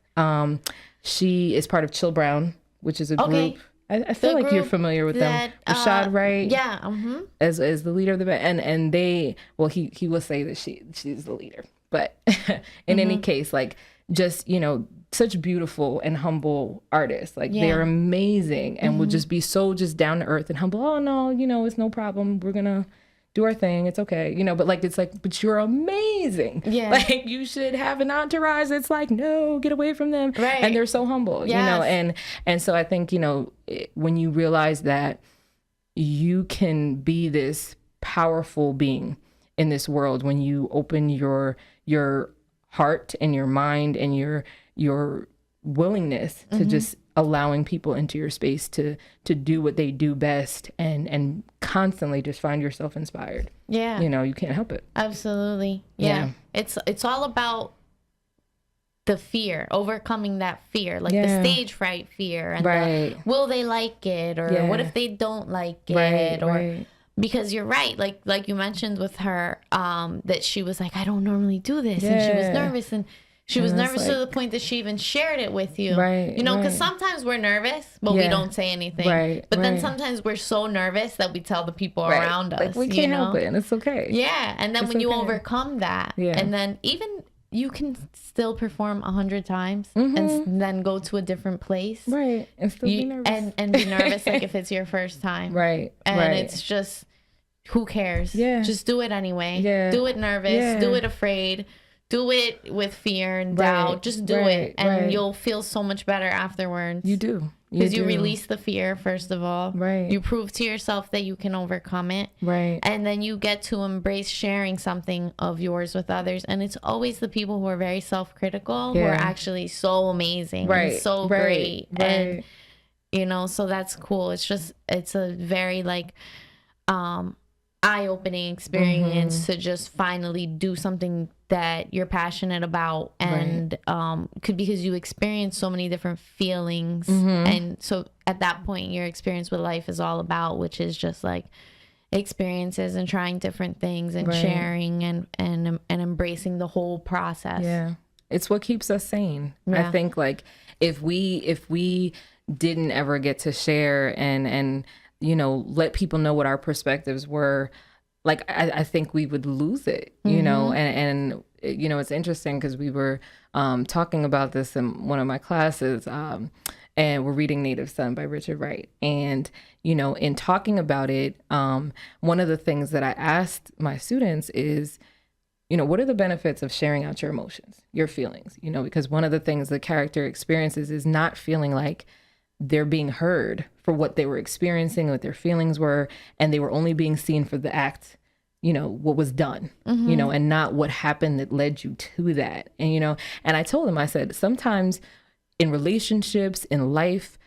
She is part of Chill Brown, which is a group. I feel The like you're group familiar with them. that, Rashad Wright. Yeah. As the leader of the band, and they, well, he will say that she's the leader, but in any case, like, just, you know, such beautiful and humble artists. Like they're amazing and will just be so just down to earth and humble. Oh no, you know, it's no problem. We're gonna do our thing. It's okay. You know, but like, it's like, but you're amazing. Yeah. Like you should have an entourage. It's like, no, get away from them. Right. And they're so humble, you know? And so I think, you know, when you realize that you can be this powerful being in this world, when you open your heart and your mind and your willingness to just allowing people into your space to do what they do best and constantly just find yourself inspired. Yeah. You know, you can't help it. Absolutely. Yeah. It's all about the fear, overcoming that fear, like the stage fright fear, and the, will they like it, or what if they don't like it, or because you're right, like you mentioned with her, that she was like, I don't normally do this, and she was nervous, and she was nervous to the point that she even shared it with you. You know, because sometimes we're nervous, but we don't say anything. But then sometimes we're so nervous that we tell the people around us. Like, we can't help it, and it's okay. Yeah, and then when you overcome that, and then even you can still perform 100 times and then go to a different place. And still be nervous. And be nervous like if it's your first time. And it's just, who cares? Just do it anyway. Do it nervous. Do it afraid. Do it with fear and doubt. Just do it. And you'll feel so much better afterwards. You do. Because you release the fear, first of all. You prove to yourself that you can overcome it. And then you get to embrace sharing something of yours with others. And it's always the people who are very self-critical who are actually so amazing and so great. And, you know, so that's cool. It's just, it's a very, like, eye-opening experience to just finally do something that you're passionate about, and could, because you experience so many different feelings, and so at that point your experience with life is all about, which is just like experiences and trying different things and sharing and embracing the whole process. It's what keeps us sane. I think, like, if we didn't ever get to share and you know, let people know what our perspectives were, like, I think we would lose it, you know, and you know, it's interesting because we were talking about this in one of my classes, and we're reading Native Son by Richard Wright. And, you know, in talking about it, one of the things that I asked my students is, you know, what are the benefits of sharing out your emotions, your feelings? You know, because one of the things the character experiences is not feeling like they're being heard for what they were experiencing, what their feelings were, and they were only being seen for the act, you know, what was done, you know, and not what happened that led you to that. And, you know, and I told them, I said, sometimes in relationships, in life,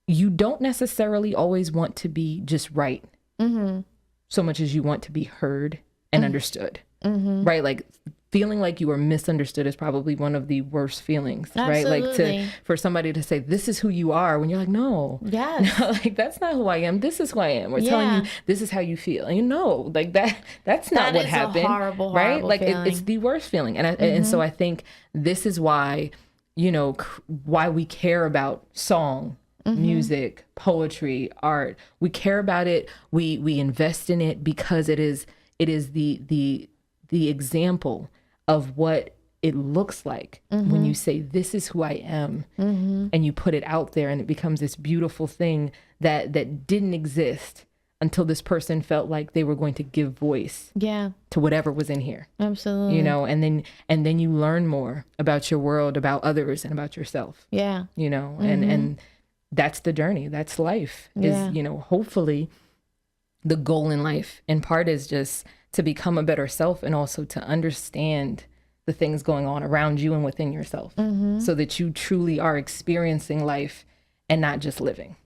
you don't necessarily always want to be just right so much as you want to be heard and understood, right? Like feeling like you are misunderstood is probably one of the worst feelings, right? Like for somebody to say, this is who you are, when you're like, no, no, like that's not who I am. This is who I am. We're telling you, this is how you feel. And you know, like that's not what happened, horrible, right? Like feeling. it's the worst feeling. And so I think this is why, you know, why we care about song, music, poetry, art. We care about it. We invest in it because it is the example of what it looks like when you say, this is who I am, and you put it out there, and it becomes this beautiful thing that didn't exist until this person felt like they were going to give voice to whatever was in here. Absolutely. You know, and then you learn more about your world, about others, and about yourself. You know, and that's the journey. That's life. Is, you know, hopefully the goal in life in part is just to become a better self, and also to understand the things going on around you and within yourself, so that you truly are experiencing life and not just living.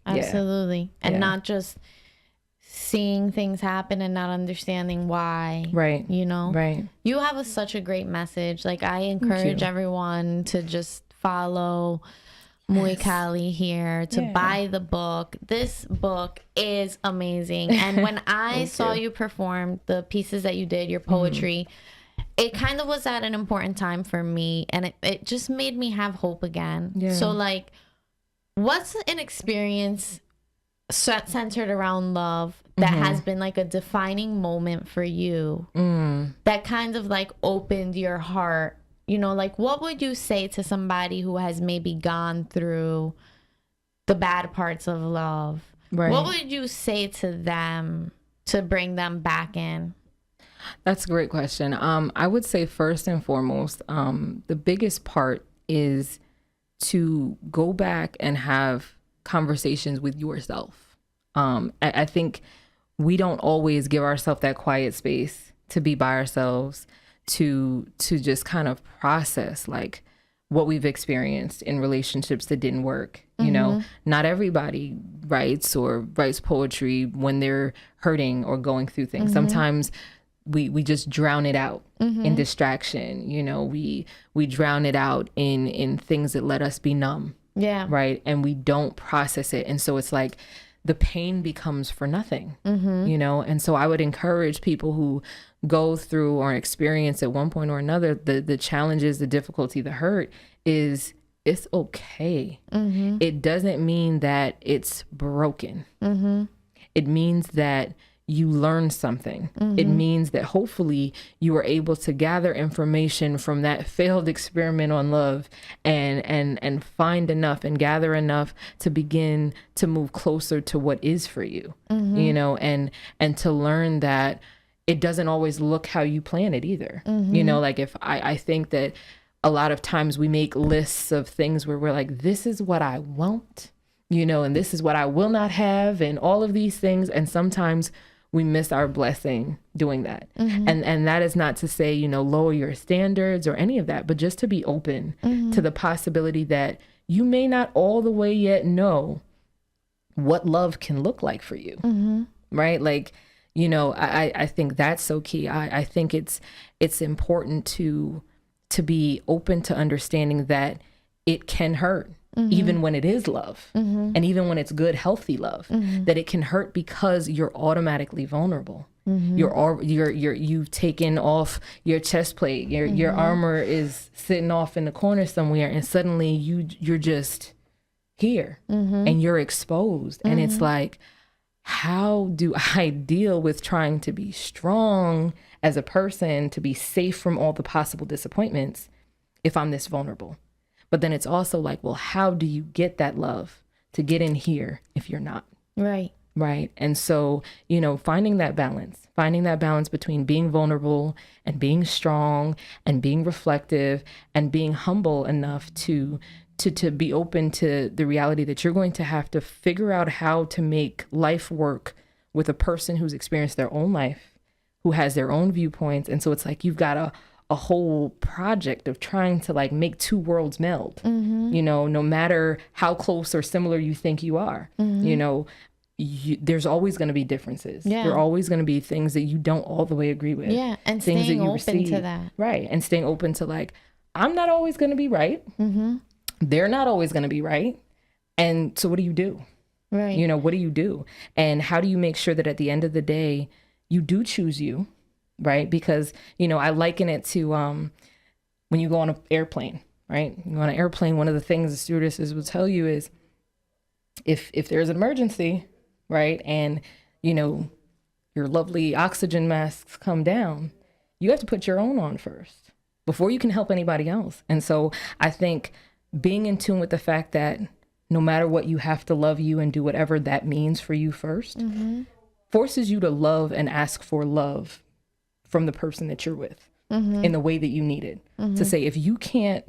Absolutely. And not just seeing things happen and not understanding why. Right. You know? Right. You have such a great message. Like, I encourage everyone to just follow Mwikali here, to buy the book. This book is amazing. And when I saw you perform the pieces that you did, your poetry, it kind of was at an important time for me, and it just made me have hope again. So like, what's an experience centered around love that has been like a defining moment for you, that kind of like opened your heart? You know, like, what would you say to somebody who has maybe gone through the bad parts of love? What would you say to them to bring them back in? That's a great question. I would say first and foremost, the biggest part is to go back and have conversations with yourself. I think we don't always give ourselves that quiet space to be by ourselves, to just kind of process like what we've experienced in relationships that didn't work. You know, not everybody writes poetry when they're hurting or going through things. Sometimes we just drown it out in distraction. You know, we drown it out in things that let us be numb. Right. And we don't process it. And so it's like the pain becomes for nothing, you know? And so I would encourage people who go through or experience at one point or another the challenges, the difficulty, the hurt, is it's okay. It doesn't mean that it's broken. It means that you learn something. It means that hopefully you were able to gather information from that failed experiment on love and find enough and gather enough to begin to move closer to what is for you, you know, and to learn that it doesn't always look how you plan it either. You know, like if I think that a lot of times we make lists of things where we're like, this is what I want, you know, and this is what I will not have, and all of these things. And sometimes we miss our blessing doing that. And that is not to say, you know, lower your standards or any of that, but just to be open to the possibility that you may not all the way yet know what love can look like for you. Right. Like, you know, I think that's so key. I think it's important to be open to understanding that it can hurt. Even when it is love, and even when it's good, healthy love, that it can hurt because you're automatically vulnerable. You've taken off your chest plate, your armor is sitting off in the corner somewhere, and suddenly you're just here and you're exposed. And it's like, how do I deal with trying to be strong as a person, to be safe from all the possible disappointments, if I'm this vulnerable? But then it's also like, well, how do you get that love to get in here if you're not? Right. Right. And so, finding that balance between being vulnerable and being strong and being reflective and being humble enough to be open to the reality that you're going to have to figure out how to make life work with a person who's experienced their own life, who has their own viewpoints. And so it's like you've got a whole project of trying to like make two worlds meld, no matter how close or similar you think you are, there's always going to be differences. Yeah. There are always going to be things that you don't all the way agree with. Yeah. And things staying that you open receive. to that. Right. And staying open to like, I'm not always going to be right. They're not always going to be right. And so what do you do? Right. What do you do? And how do you make sure that at the end of the day, you do choose you, right? Because, I liken it to when you go on an airplane, right? You go on an airplane, one of the things the stewardesses will tell you is if there's an emergency, right? And, your lovely oxygen masks come down, you have to put your own on first before you can help anybody else. And so I think being in tune with the fact that no matter what, you have to love you and do whatever that means for you first, forces you to love and ask for love from the person that you're with in the way that you need it. To say, if you can't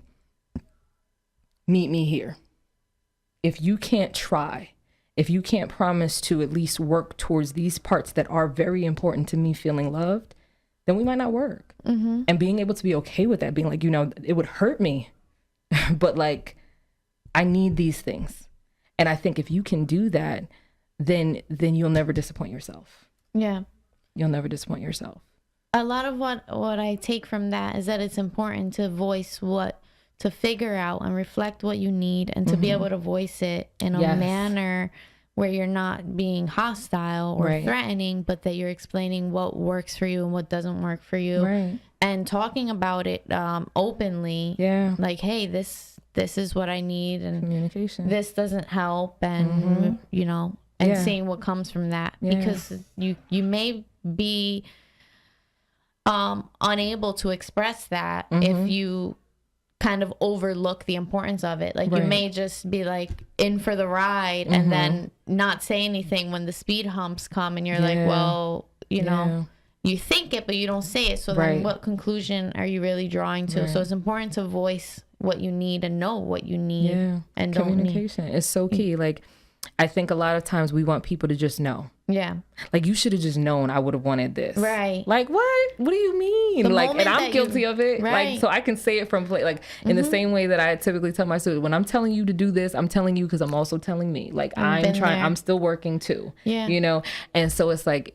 meet me here, if you can't try, if you can't promise to at least work towards these parts that are very important to me feeling loved, then we might not work. And being able to be okay with that, being like, it would hurt me, but like, I need these things. And I think if you can do that, then you'll never disappoint yourself. Yeah. You'll never disappoint yourself. A lot of what I take from that is that it's important to voice to figure out and reflect what you need, and to be able to voice it in a manner where you're not being hostile or threatening, but that you're explaining what works for you and what doesn't work for you. Right. And talking about it openly. Yeah. Like, hey, this is what I need, and Communication. this doesn't help, and and seeing what comes from that. Because you may be unable to express that if you kind of overlook the importance of it. Like, you may just be like in for the ride and then not say anything when the speed humps come, and you're like, well, you think it, but you don't say it. So then what conclusion are you really drawing to? So it's important to voice what you need and know what you need and don't need. Communication is so key. Like, I think a lot of times we want people to just know. Yeah. Like, you should have just known I would have wanted this. Right. Like, what? What do you mean? The Like, moment and I'm that guilty of it. Right. Like, so I can say it from, like, in the same way that I typically tell my students, when I'm telling you to do this, I'm telling you because I'm also telling me. Like, I'm still working too. Yeah. And so it's like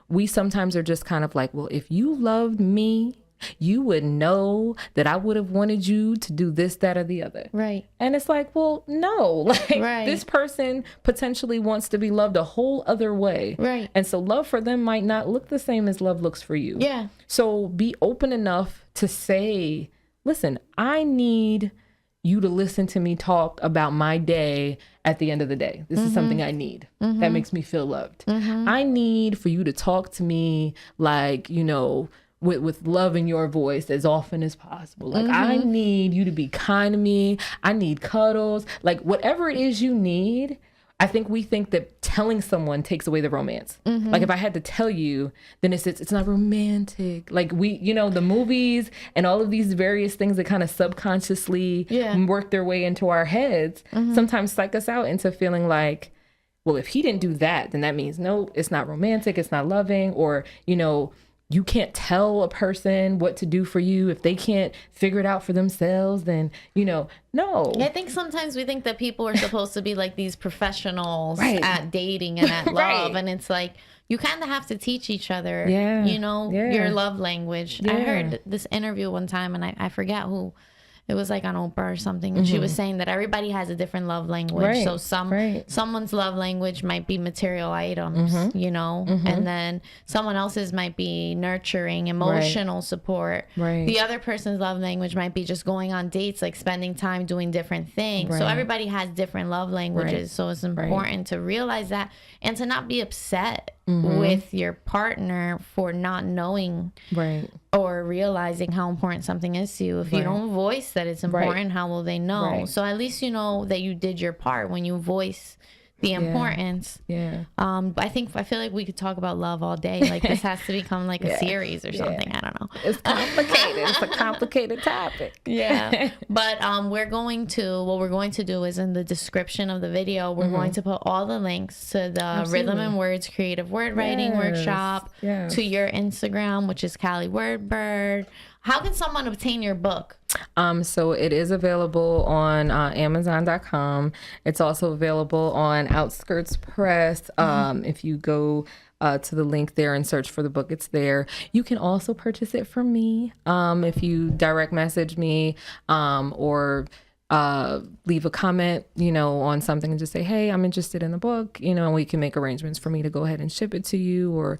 we sometimes are just kind of like, well, if you loved me, you would know that I would have wanted you to do this, that, or the other. Right. And it's like, well, no, like this person potentially wants to be loved a whole other way. Right. And so love for them might not look the same as love looks for you. Yeah. So be open enough to say, listen, I need you to listen to me talk about my day at the end of the day. This is something I need. That makes me feel loved. I need for you to talk to me like, with love in your voice as often as possible. Like, I need you to be kind to me. I need cuddles. Like, whatever it is you need. I think we think that telling someone takes away the romance. Like, if I had to tell you, then it's not romantic. Like, the movies and all of these various things that kind of subconsciously work their way into our heads sometimes psych us out into feeling like, well, if he didn't do that, then that means no, it's not romantic, it's not loving, or, you can't tell a person what to do for you if they can't figure it out for themselves, then, no. I think sometimes we think that people are supposed to be like these professionals at dating and at love. And it's like, you kind of have to teach each other, your love language. I heard this interview one time, and I forget who. It was like on Oprah or something. And she was saying that everybody has a different love language. So someone's love language might be material items, and then someone else's might be nurturing, emotional support. The other person's love language might be just going on dates, like spending time doing different things. So everybody has different love languages. So it's important to realize that and to not be upset with your partner for not knowing Right. or realizing how important something is to you. If you don't voice that it's important, how will they know? Right. So at least you know that you did your part when you voice the importance. Yeah. I feel like we could talk about love all day. Like this has to become like a series or something. I don't know. It's complicated. It's a complicated topic. Yeah. But what we're going to do is in the description of the video, we're going to put all the links to the Rhythm and Words Creative Word Writing Workshop, to your Instagram, which is Cali Wordbird. How can someone obtain your book? So it is available on Amazon.com. It's also available on Outskirts Press. If you go to the link there and search for the book, it's there. You can also purchase it from me if you direct message me or leave a comment, on something and just say, hey, I'm interested in the book, and we can make arrangements for me to go ahead and ship it to you, or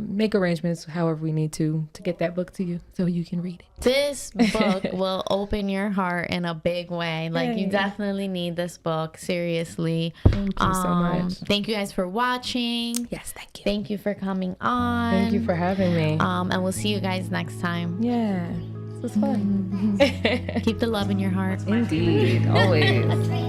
make arrangements however we need to get that book to you so you can read it. This book will open your heart in a big way. Like, you definitely need this book, seriously. Thank you so much. Thank you guys for watching. Yes, thank you. Thank you for coming on. Thank you for having me. And we'll see you guys next time. Yeah, this was fun. Keep the love in your heart. Indeed, always. That's right.